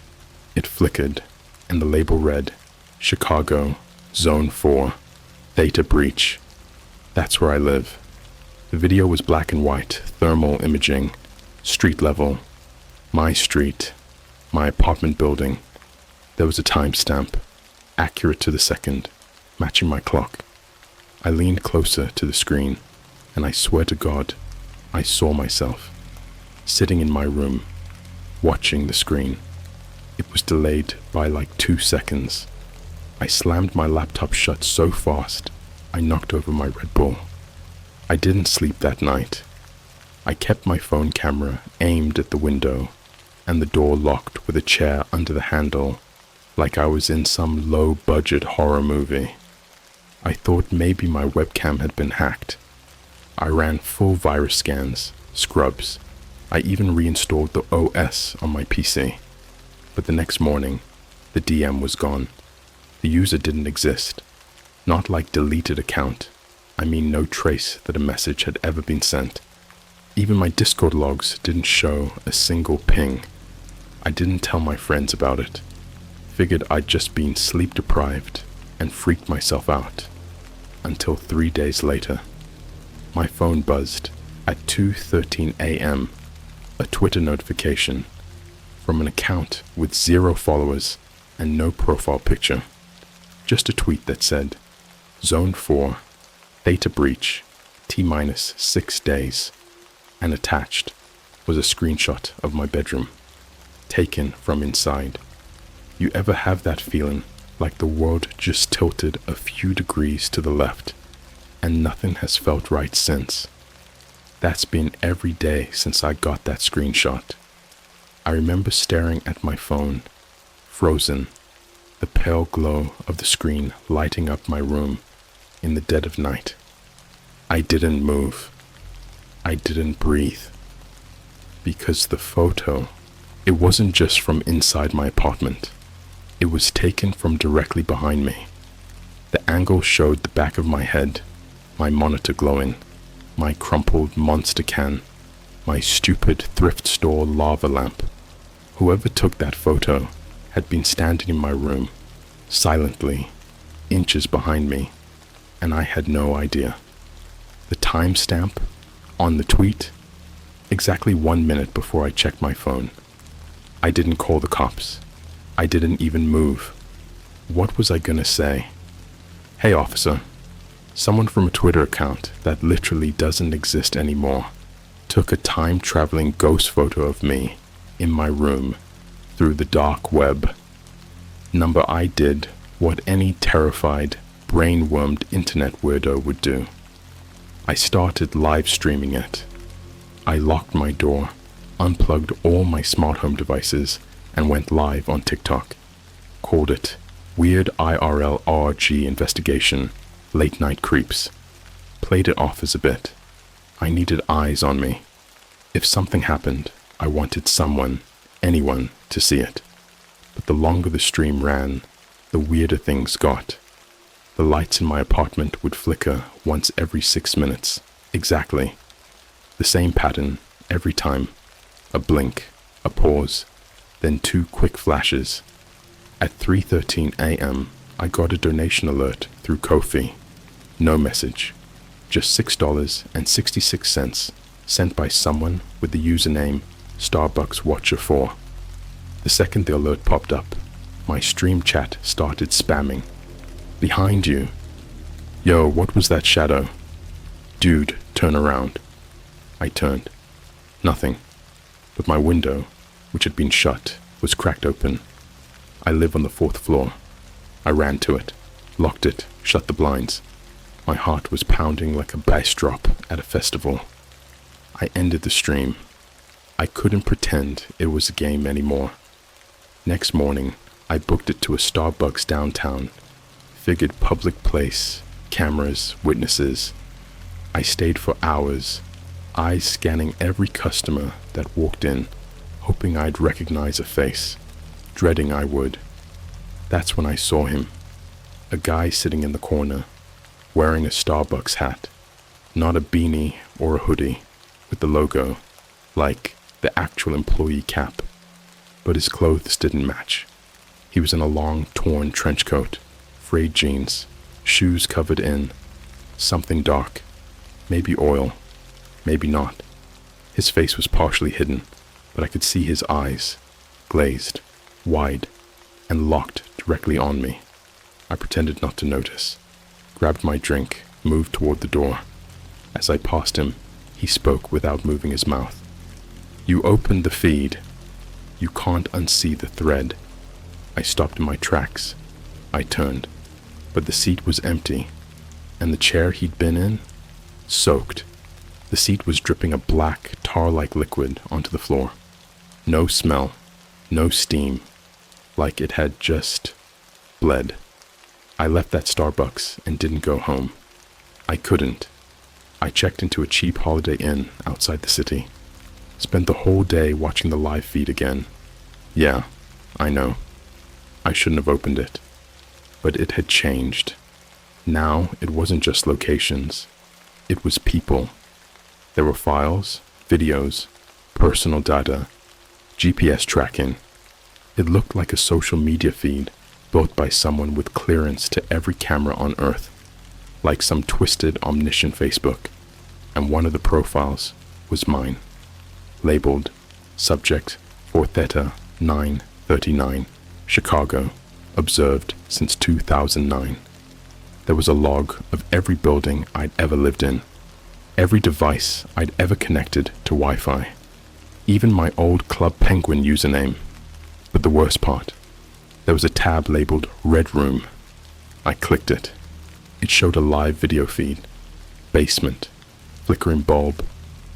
It flickered, and the label read, Chicago, Zone 4, Theta Breach. That's where I live. The video was black and white, thermal imaging, street level, my street, my apartment building. There was a timestamp, accurate to the second, matching my clock. I leaned closer to the screen, and I swear to God, I saw myself, sitting in my room, watching the screen. It was delayed by like 2 seconds. I slammed my laptop shut so fast, I knocked over my Red Bull. I didn't sleep that night. I kept my phone camera aimed at the window, and the door locked with a chair under the handle, like I was in some low-budget horror movie. I thought maybe my webcam had been hacked. I ran full virus scans, scrubs. I even reinstalled the OS on my PC. But the next morning, the DM was gone. The user didn't exist. Not like deleted account. I mean no trace that a message had ever been sent. Even my Discord logs didn't show a single ping. I didn't tell my friends about it. Figured I'd just been sleep deprived and freaked myself out. Until 3 days later, my phone buzzed at 2:13 a.m. A Twitter notification from an account with 0 followers and no profile picture. Just a tweet that said, Zone 4, data breach, T-minus 6 days. And attached was a screenshot of my bedroom, taken from inside. You ever have that feeling like the world just tilted a few degrees to the left, and nothing has felt right since? That's been every day since I got that screenshot. I remember staring at my phone, frozen, the pale glow of the screen lighting up my room in the dead of night. I didn't move. I didn't breathe. Because the photo, it wasn't just from inside my apartment. It was taken from directly behind me. The angle showed the back of my head, my monitor glowing, my crumpled monster can, my stupid thrift store lava lamp. Whoever took that photo had been standing in my room, silently, inches behind me, and I had no idea. The timestamp on the tweet, exactly 1 minute before I checked my phone. I didn't call the cops. I didn't even move. What was I gonna say? Hey officer, someone from a Twitter account that literally doesn't exist anymore took a time-traveling ghost photo of me in my room through the dark web. Number, I did what any terrified, brain-wormed internet weirdo would do. I started live streaming it. I locked my door, unplugged all my smart home devices, and went live on TikTok. Called it Weird IRL RG Investigation, Late Night Creeps. Played it off as a bit. I needed eyes on me. If something happened, I wanted someone, anyone, to see it. But the longer the stream ran, the weirder things got. The lights in my apartment would flicker once every 6 minutes, exactly. The same pattern every time. A blink, a pause, then 2 quick flashes. At 3:13 a.m., I got a donation alert through Ko-fi. No message, just $6.66 sent by someone with the username Starbucks Watcher 4. The second the alert popped up, my stream chat started spamming. Behind you. Yo, what was that shadow? Dude, turn around. I turned. Nothing. But my window, which had been shut, was cracked open. I live on the 4th floor. I ran to it, locked it, shut the blinds. My heart was pounding like a bass drop at a festival. I ended the stream. I couldn't pretend it was a game anymore. Next morning, I booked it to a Starbucks downtown. Figured public place, cameras, witnesses. I stayed for hours, eyes scanning every customer that walked in, hoping I'd recognize a face, dreading I would. That's when I saw him. A guy sitting in the corner, wearing a Starbucks hat, not a beanie or a hoodie, with the logo, like the actual employee cap. But his clothes didn't match. He was in a long, torn trench coat, frayed jeans, shoes covered in something dark, maybe oil, maybe not. His face was partially hidden, but I could see his eyes, glazed, wide, and locked directly on me. I pretended not to notice, grabbed my drink, moved toward the door. As I passed him, he spoke without moving his mouth. "You opened the feed. You can't unsee the thread." I stopped in my tracks. I turned, but the seat was empty, and the chair he'd been in, soaked. The seat was dripping a black, tar-like liquid onto the floor. No smell, no steam, like it had just bled. I left that Starbucks and didn't go home. I couldn't. I checked into a cheap Holiday Inn outside the city. Spent the whole day watching the live feed again. Yeah, I know. I shouldn't have opened it. But it had changed. Now it wasn't just locations. It was people. There were files, videos, personal data, GPS tracking. It looked like a social media feed built by someone with clearance to every camera on Earth, like some twisted, omniscient Facebook. And one of the profiles was mine, labeled Subject 4 Theta 939, Chicago, observed since 2009. There was a log of every building I'd ever lived in, every device I'd ever connected to Wi-Fi, even my old Club Penguin username. But the worst part, there was a tab labeled Red Room. I clicked it. It showed a live video feed. Basement, flickering bulb,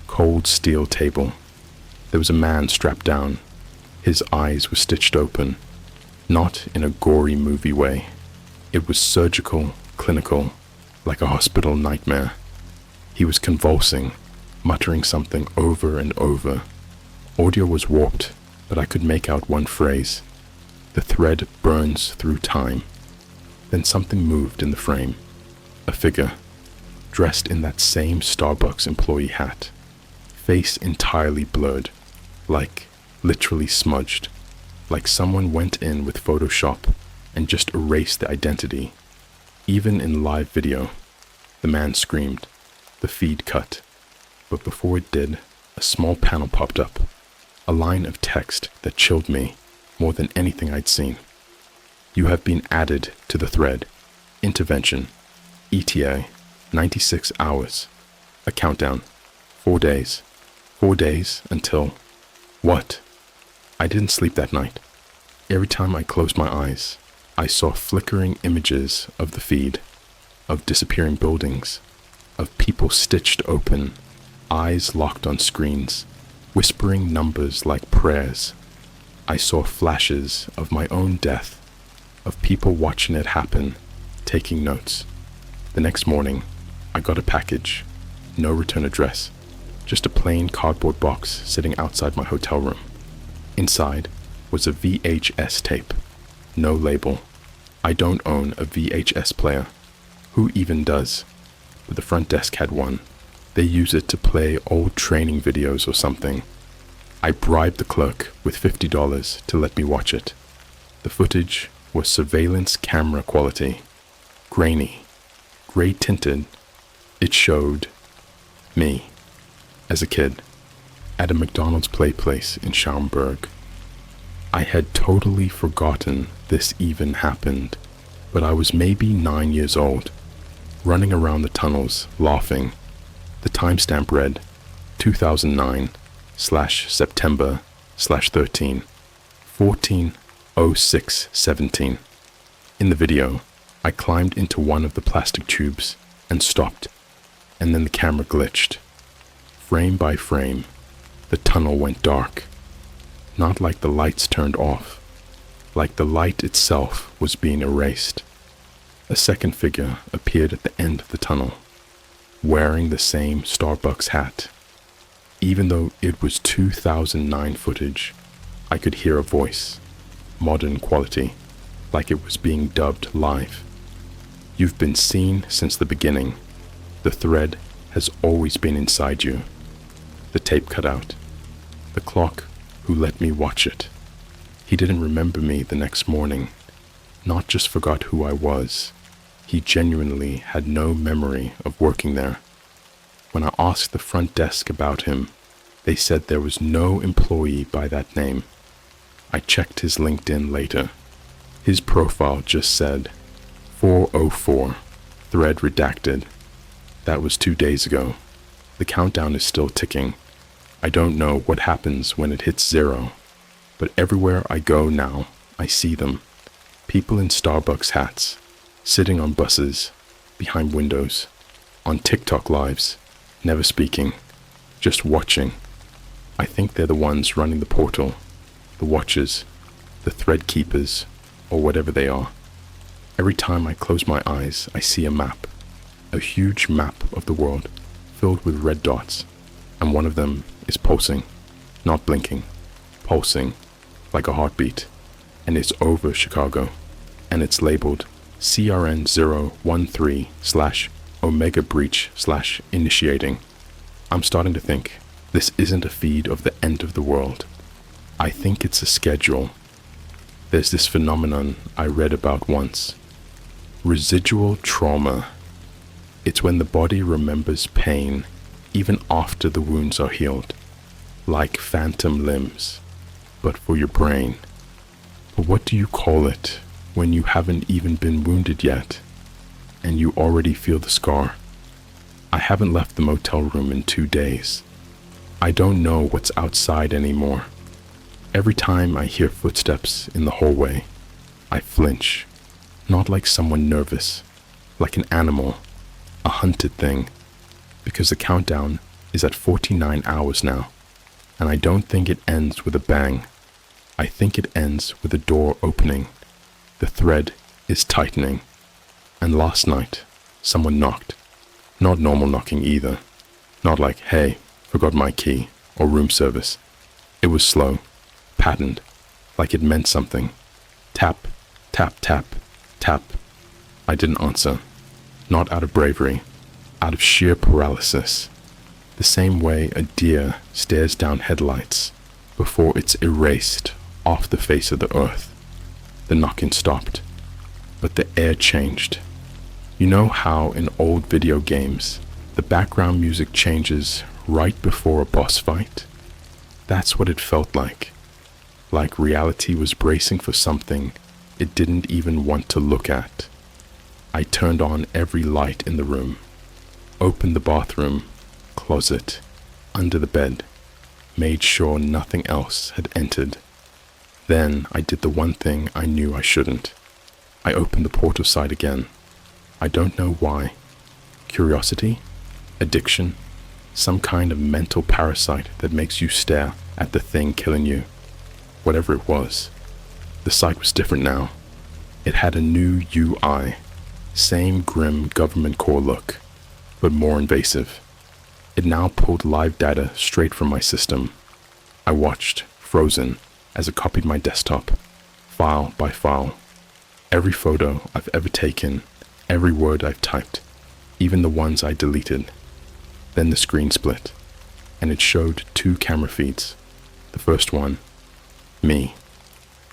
cold steel table. There was a man strapped down. His eyes were stitched open, not in a gory movie way. It was surgical, clinical, like a hospital nightmare. He was convulsing, muttering something over and over. Audio was warped, but I could make out one phrase. The thread burns through time. Then something moved in the frame. A figure, dressed in that same Starbucks employee hat. Face entirely blurred, like literally smudged. Like someone went in with Photoshop and just erased the identity. Even in live video, the man screamed. The feed cut. But before it did, a small panel popped up. A line of text that chilled me more than anything I'd seen. "You have been added to the thread. Intervention. ETA. 96 hours. A countdown. 4 days. 4 days until..." What? I didn't sleep that night. Every time I closed my eyes, I saw flickering images of the feed, of disappearing buildings, of people stitched open, eyes locked on screens, whispering numbers like prayers. I saw flashes of my own death, of people watching it happen, taking notes. The next morning, I got a package, no return address, just a plain cardboard box sitting outside my hotel room. Inside was a VHS tape, no label. I don't own a VHS player. Who even does? But the front desk had one. They use it to play old training videos or something. I bribed the clerk with $50 to let me watch it. The footage was surveillance camera quality, grainy, gray tinted. It showed me as a kid at a McDonald's play place in Schaumburg. I had totally forgotten this even happened, but I was maybe 9 years old, running around the tunnels, laughing. The timestamp read 2009/September/13, 14:06:17. In the video, I climbed into one of the plastic tubes and stopped, and then the camera glitched. Frame by frame, the tunnel went dark. Not like the lights turned off, like the light itself was being erased. A second figure appeared at the end of the tunnel, wearing the same Starbucks hat. Even though it was 2009 footage, I could hear a voice, modern quality, like it was being dubbed live. "You've been seen since the beginning. The thread has always been inside you." The tape cut out. The clock who let me watch it. He didn't remember me the next morning, not just forgot who I was. He genuinely had no memory of working there. When I asked the front desk about him, they said there was no employee by that name. I checked his LinkedIn later. His profile just said 404, thread redacted. That was 2 days ago. The countdown is still ticking. I don't know what happens when it hits 0, but everywhere I go now, I see them. People in Starbucks hats, sitting on buses, behind windows, on TikTok lives, never speaking, just watching. I think they're the ones running the portal, the watchers, the thread keepers, or whatever they are. Every time I close my eyes, I see a map, a huge map of the world filled with red dots, and one of them is pulsing, not blinking, pulsing like a heartbeat, and it's over Chicago, and it's labeled CRN 013/Omega breach/initiating. I'm starting to think this isn't a feed of the end of the world. I think it's a schedule. There's this phenomenon I read about once. Residual trauma. It's when the body remembers pain even after the wounds are healed. Like phantom limbs, but for your brain. But what do you call it when you haven't even been wounded yet, and you already feel the scar? I haven't left the motel room in 2 days. I don't know what's outside anymore. Every time I hear footsteps in the hallway, I flinch, not like someone nervous, like an animal, a hunted thing, because the countdown is at 49 hours now, and I don't think it ends with a bang. I think it ends with a door opening. The thread is tightening. And last night, someone knocked. Not normal knocking either. Not like, hey, forgot my key, or room service. It was slow, patterned, like it meant something. Tap, tap, tap, tap. I didn't answer. Not out of bravery, out of sheer paralysis. The same way a deer stares down headlights before it's erased off the face of the earth. The knocking stopped, but the air changed. You know how in old video games, the background music changes right before a boss fight? That's what it felt like reality was bracing for something it didn't even want to look at. I turned on every light in the room, opened the bathroom, closet, under the bed, made sure nothing else had entered. Then I did the one thing I knew I shouldn't. I opened the portal site again. I don't know why. Curiosity? Addiction? Some kind of mental parasite that makes you stare at the thing killing you. Whatever it was. The site was different now. It had a new UI. Same grim government core look, but more invasive. It now pulled live data straight from my system. I watched, frozen, as it copied my desktop, file by file. Every photo I've ever taken, every word I've typed, even the ones I deleted. Then the screen split, and it showed 2 camera feeds. The first one, me,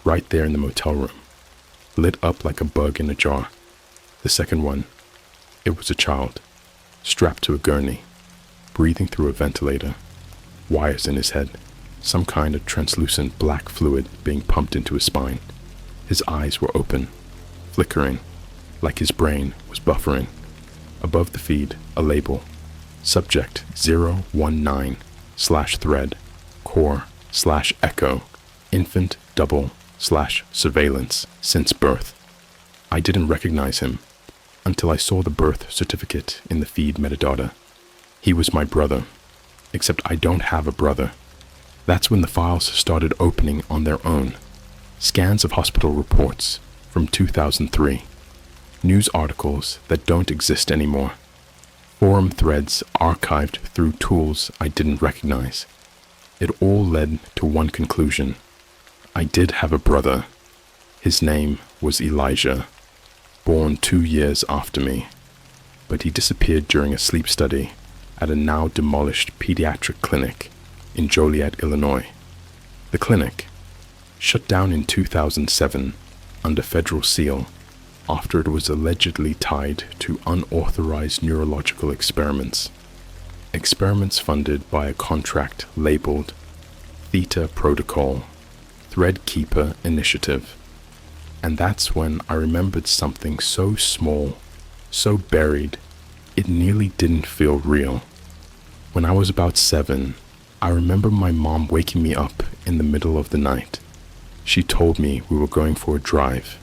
right there in the motel room, lit up like a bug in a jar. The second one, it was a child, strapped to a gurney, breathing through a ventilator, wires in his head, some kind of translucent black fluid being pumped into his spine. His eyes were open, flickering, like his brain was buffering. Above the feed, a label, subject 019/thread, core/echo, infant double/surveillance since birth. I didn't recognize him until I saw the birth certificate in the feed metadata. He was my brother, except I don't have a brother. That's when the files started opening on their own. Scans of hospital reports from 2003. News articles that don't exist anymore. Forum threads archived through tools I didn't recognize. It all led to one conclusion. I did have a brother. His name was Elijah, born 2 years after me, but he disappeared during a sleep study at a now demolished pediatric clinic in Joliet, Illinois. The clinic, shut down in 2007 under federal seal after it was allegedly tied to unauthorized neurological experiments. experiments funded by a contract labeled Theta Protocol, Thread Keeper Initiative. And that's when I remembered something so small, so buried, it nearly didn't feel real. When I was about 7, I remember my mom waking me up in the middle of the night. She told me we were going for a drive.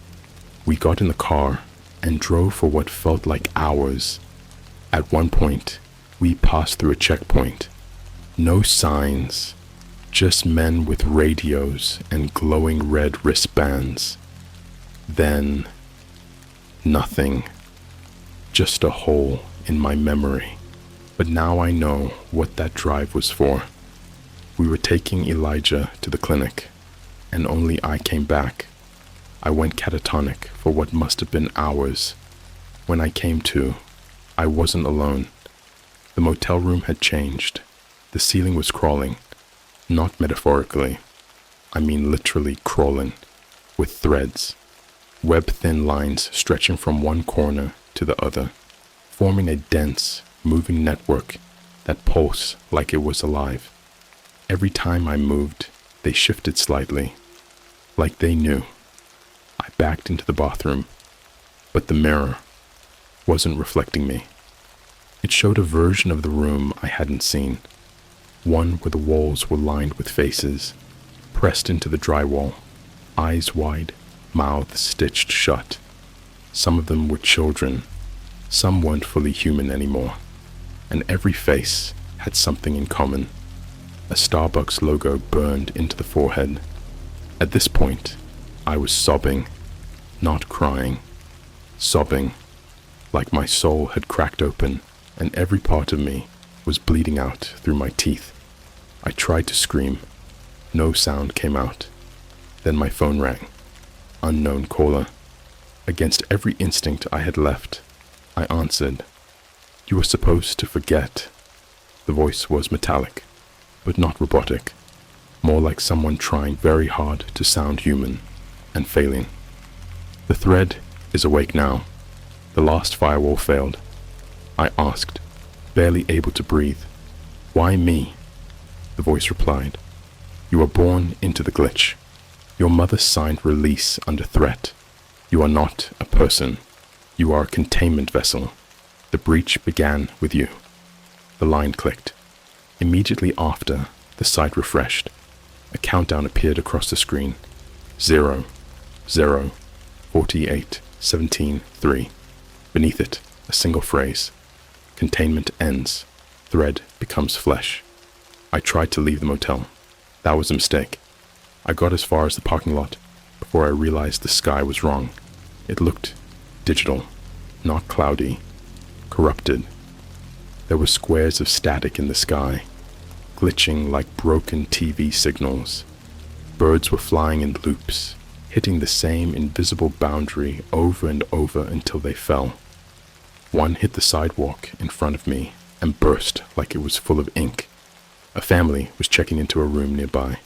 We got in the car and drove for what felt like hours. At one point, we passed through a checkpoint. No signs, just men with radios and glowing red wristbands. Then, nothing. Just a hole in my memory. But now I know what that drive was for. We were taking Elijah to the clinic, and only I came back. I went catatonic for what must have been hours. When I came to, I wasn't alone. The motel room had changed. The ceiling was crawling. Not metaphorically. I mean literally crawling. With threads. Web-thin lines stretching from one corner to the other, forming a dense, moving network that pulsed like it was alive. Every time I moved, they shifted slightly, like they knew. I backed into the bathroom, but the mirror wasn't reflecting me. It showed a version of the room I hadn't seen, one where the walls were lined with faces, pressed into the drywall, eyes wide, mouths stitched shut. Some of them were children, some weren't fully human anymore, and every face had something in common. A Starbucks logo burned into the forehead. At this point, I was sobbing, not crying, sobbing, like my soul had cracked open and every part of me was bleeding out through my teeth. I tried to scream. No sound came out. Then my phone rang. Unknown caller. Against every instinct I had left, I answered. You were supposed to forget. The voice was metallic, but not robotic. More like someone trying very hard to sound human and failing. The thread is awake now. The last firewall failed. I asked, barely able to breathe. Why me? The voice replied. You were born into the glitch. Your mother signed release under threat. You are not a person. You are a containment vessel. The breach began with you. The line clicked. Immediately after, the site refreshed. A countdown appeared across the screen. 0, 0, 48, 17, 3. Beneath it, a single phrase. Containment ends. Thread becomes flesh. I tried to leave the motel. That was a mistake. I got as far as the parking lot before I realized the sky was wrong. It looked digital, not cloudy, corrupted. There were squares of static in the sky, glitching like broken TV signals. Birds were flying in loops, hitting the same invisible boundary over and over until they fell. One hit the sidewalk in front of me and burst like it was full of ink. A family was checking into a room nearby,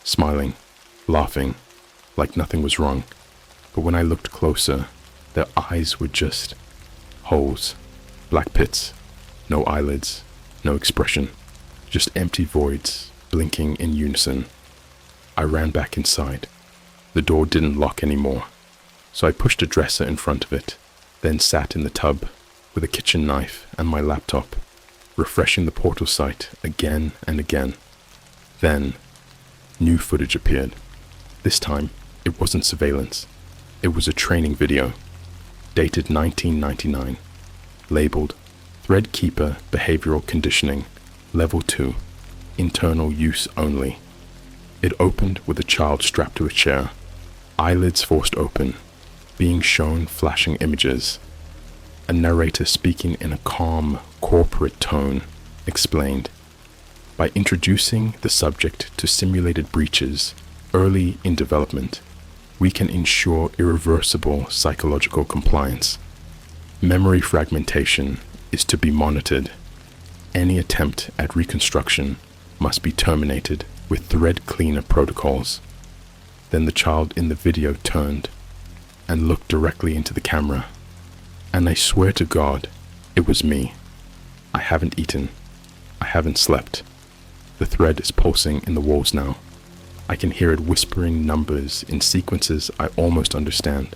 smiling, laughing, like nothing was wrong. But when I looked closer, their eyes were just holes, black pits, no eyelids, no expression, just empty voids blinking in unison. I ran back inside. The door didn't lock anymore, so I pushed a dresser in front of it, then sat in the tub with a kitchen knife and my laptop, refreshing the portal site again and again. Then, new footage appeared. This time, it wasn't surveillance. It was a training video, dated 1999, labeled Thread Keeper Behavioral Conditioning, Level 2, Internal Use Only. It opened with a child strapped to a chair, eyelids forced open, being shown flashing images. A narrator speaking in a calm, corporate tone explained, by introducing the subject to simulated breaches early in development, we can ensure irreversible psychological compliance. Memory fragmentation is to be monitored. Any attempt at reconstruction must be terminated with thread cleaner protocols. Then the child in the video turned and looked directly into the camera. And I swear to God, it was me. I haven't eaten. I haven't slept. The thread is pulsing in the walls now. I can hear it whispering numbers in sequences I almost understand.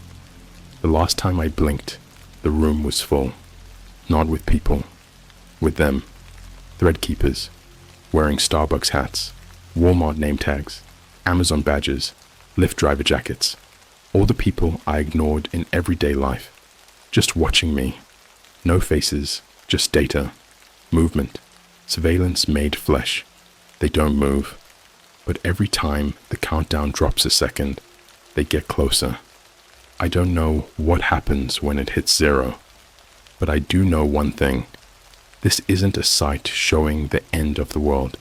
The last time I blinked, the room was full. Not with people. With them. Thread keepers. Wearing Starbucks hats. Walmart name tags. Amazon badges. Lyft driver jackets. All the people I ignored in everyday life. Just watching me. No faces. Just data. Movement. Surveillance made flesh. They don't move. But every time the countdown drops a second, they get closer. I don't know what happens when it hits 0. But I do know one thing. This isn't a site showing the end of the world.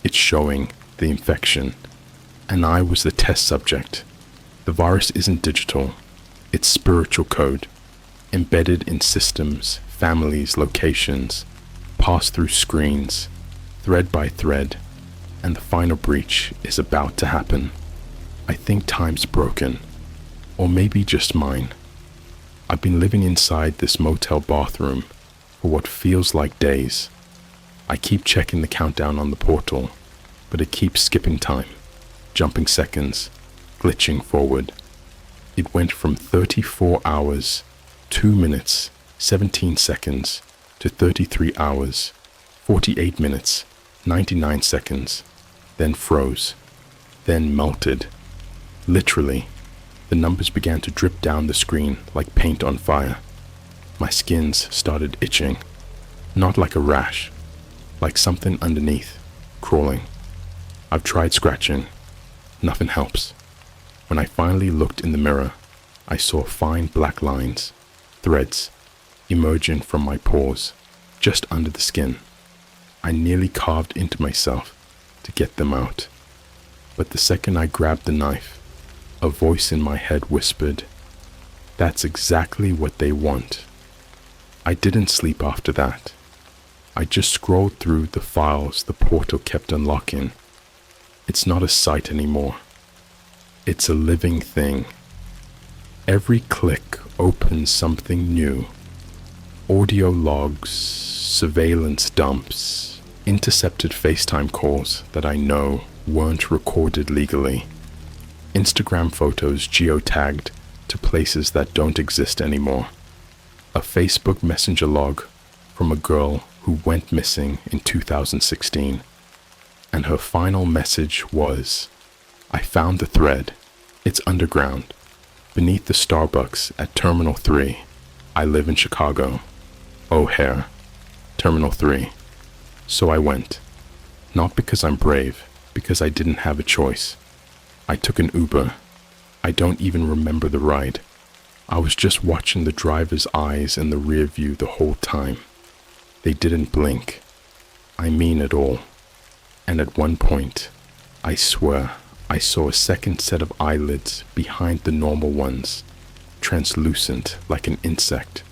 It's showing the infection. And I was the test subject. The virus isn't digital. It's spiritual code. Embedded in systems, families, locations. Passed through screens. Thread by thread. And the final breach is about to happen. I think time's broken. Or maybe just mine. I've been living inside this motel bathroom for what feels like days. I keep checking the countdown on the portal, but it keeps skipping time, jumping seconds, glitching forward. It went from 34 hours, 2 minutes, 17 seconds to 33 hours, 48 minutes, 99 seconds, then froze, then melted. Literally, the numbers began to drip down the screen like paint on fire. My skins started itching, not like a rash, like something underneath, crawling. I've tried scratching. Nothing helps. When I finally looked in the mirror, I saw fine black lines, threads, emerging from my pores, just under the skin. I nearly carved into myself to get them out. But the second I grabbed the knife, a voice in my head whispered, "That's exactly what they want." I didn't sleep after that. I just scrolled through the files the portal kept unlocking. It's not a site anymore. It's a living thing. Every click opens something new. Audio logs, surveillance dumps, intercepted FaceTime calls that I know weren't recorded legally. Instagram photos geotagged to places that don't exist anymore. A Facebook Messenger log from a girl who went missing in 2016. And her final message was, "I found the thread. It's underground, beneath the Starbucks at Terminal 3. I live in Chicago. O'Hare, Terminal 3. So I went. Not because I'm brave, because I didn't have a choice. I took an Uber. I don't even remember the ride. I was just watching the driver's eyes in the rear view the whole time. They didn't blink. I mean it all. And at one point, I swear, I saw a second set of eyelids behind the normal ones, translucent like an insect.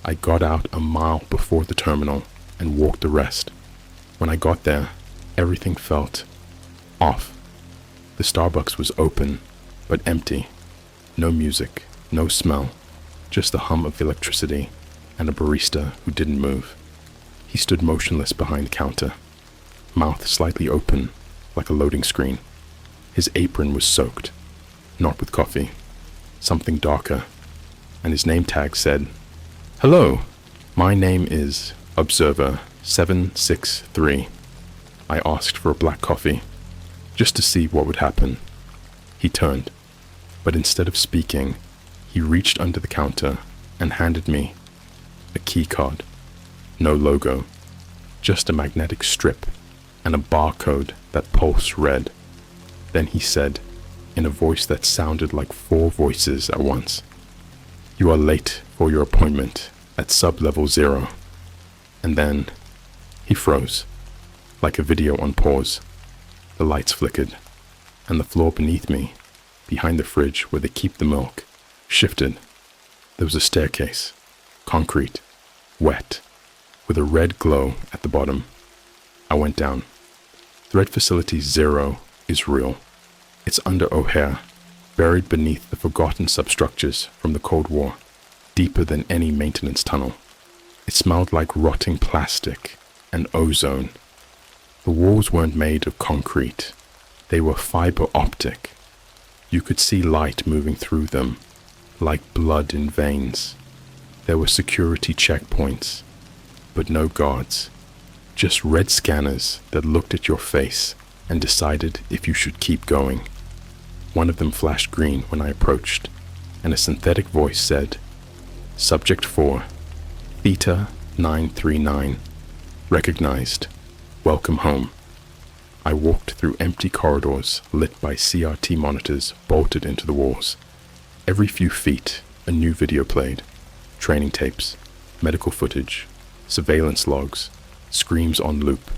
I got out a mile before the terminal and walked the rest. When I got there, everything felt off. The Starbucks was open, but empty. No music, no smell, just the hum of electricity and a barista who didn't move. He stood motionless behind the counter, mouth slightly open, like a loading screen. His apron was soaked, not with coffee, something darker, and his name tag said, "Hello, my name is Observer 763. I asked for a black coffee, just to see what would happen. He turned, but instead of speaking, he reached under the counter and handed me a key card. No logo, just a magnetic strip and a barcode that pulsed red. Then he said, in a voice that sounded like 4 voices at once, "You are late for your appointment at sub-level 0. And then he froze, like a video on pause. The lights flickered, and the floor beneath me, behind the fridge where they keep the milk, shifted. There was a staircase, concrete, wet, with a red glow at the bottom. I went down. Thread Facility 0 is real. It's under O'Hare, buried beneath the forgotten substructures from the Cold War, deeper than any maintenance tunnel. It smelled like rotting plastic, and ozone. The walls weren't made of concrete. They were fiber optic. You could see light moving through them, like blood in veins. There were security checkpoints, but no guards. Just red scanners that looked at your face and decided if you should keep going. One of them flashed green when I approached, and a synthetic voice said, "Subject 4, Theta 939, recognized. Welcome home." I walked through empty corridors lit by CRT monitors bolted into the walls. Every few feet, a new video played. Training tapes, medical footage, surveillance logs, screams on loop.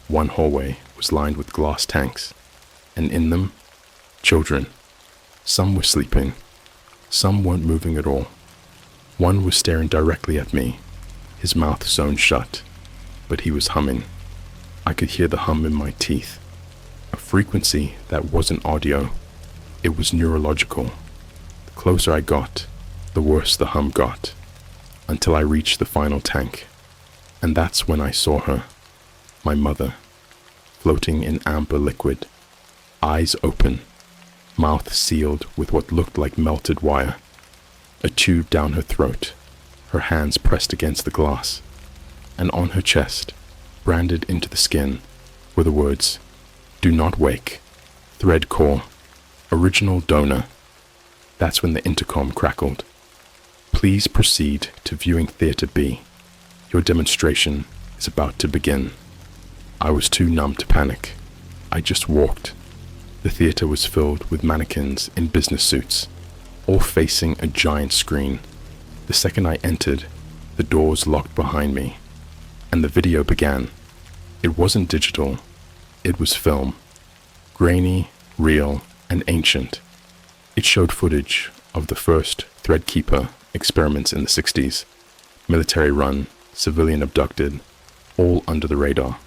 One hallway was lined with glass tanks, and in them, children. Some were sleeping. Some weren't moving at all. One was staring directly at me, his mouth sewn shut, but he was humming. I could hear the hum in my teeth, a frequency that wasn't audio. It was neurological. The closer I got, the worse the hum got, until I reached the final tank. And that's when I saw her, my mother, floating in amber liquid, eyes open, mouth sealed with what looked like melted wire, a tube down her throat, her hands pressed against the glass, and on her chest, branded into the skin, were the words, "Do not wake, thread core, original donor." That's when the intercom crackled. "Please proceed to viewing Theater B. Your demonstration is about to begin." I was too numb to panic. I just walked. The theater was filled with mannequins in business suits, all facing a giant screen. The second I entered, the doors locked behind me, and the video began. It wasn't digital, it was film. Grainy, real, and ancient. It showed footage of the first Threadkeeper experiments in the 60s, military run, civilian abducted, all under the radar.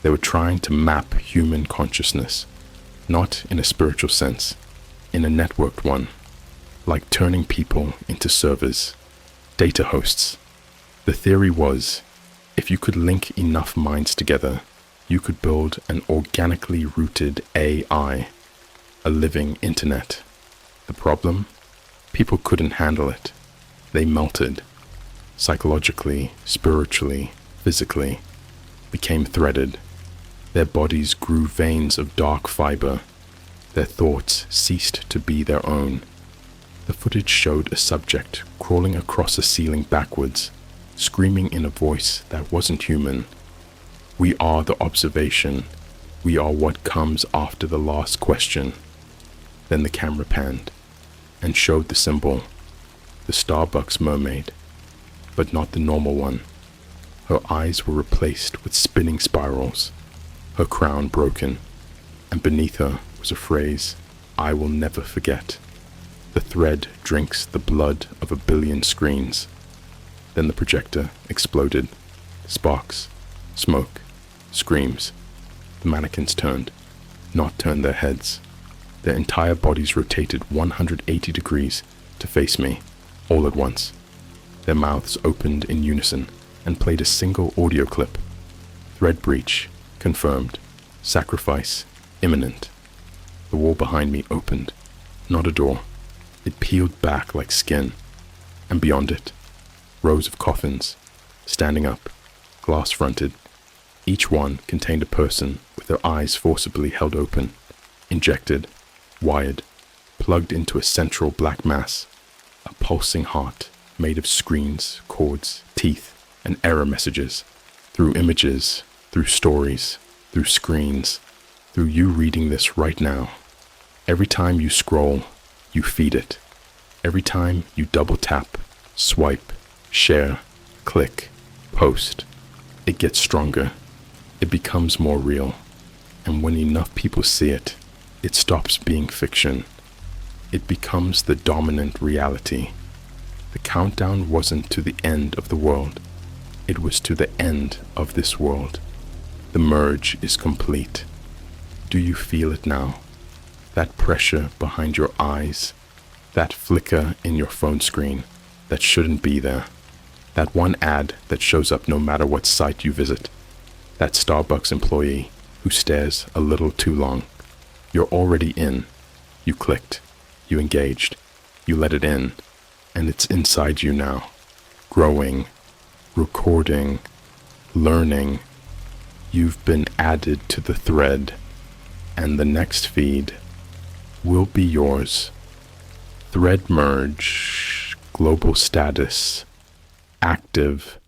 They were trying to map human consciousness, not in a spiritual sense, in a networked one, like turning people into servers, data hosts. The theory was, if you could link enough minds together, you could build an organically rooted AI, a living internet. The problem? People couldn't handle it. They melted. Psychologically, spiritually, physically, became threaded. Their bodies grew veins of dark fiber. Their thoughts ceased to be their own. The footage showed a subject crawling across a ceiling backwards, screaming in a voice that wasn't human. "We are the observation. We are what comes after the last question." Then the camera panned and showed the symbol, the Starbucks mermaid, but not the normal one. Her eyes were replaced with spinning spirals, her crown broken, and beneath her was a phrase, "I will never forget." The thread drinks the blood of 1 billion screens. Then the projector exploded. Sparks, smoke, screams. The mannequins turned, not turned their heads. Their entire bodies rotated 180 degrees to face me, all at once. Their mouths opened in unison and played a single audio clip. Thread breach, confirmed. Sacrifice, imminent. The wall behind me opened, not a door. It peeled back like skin, and beyond it, rows of coffins, standing up, glass-fronted. Each one contained a person with their eyes forcibly held open, injected, wired, plugged into a central black mass, a pulsing heart made of screens, cords, teeth, and error messages. Through images, through stories, through screens, through you reading this right now. Every time you scroll, you feed it. Every time you double tap, swipe, share, click, post, it gets stronger. It becomes more real. And when enough people see it, it stops being fiction. It becomes the dominant reality. The countdown wasn't to the end of the world. It was to the end of this world. The merge is complete. Do you feel it now? That pressure behind your eyes, that flicker in your phone screen that shouldn't be there, that one ad that shows up no matter what site you visit. That Starbucks employee who stares a little too long. You're already in. You clicked. You engaged. You let it in. And it's inside you now. Growing. Recording. Learning. You've been added to the thread. And the next feed will be yours. Thread merge. Global status. Active.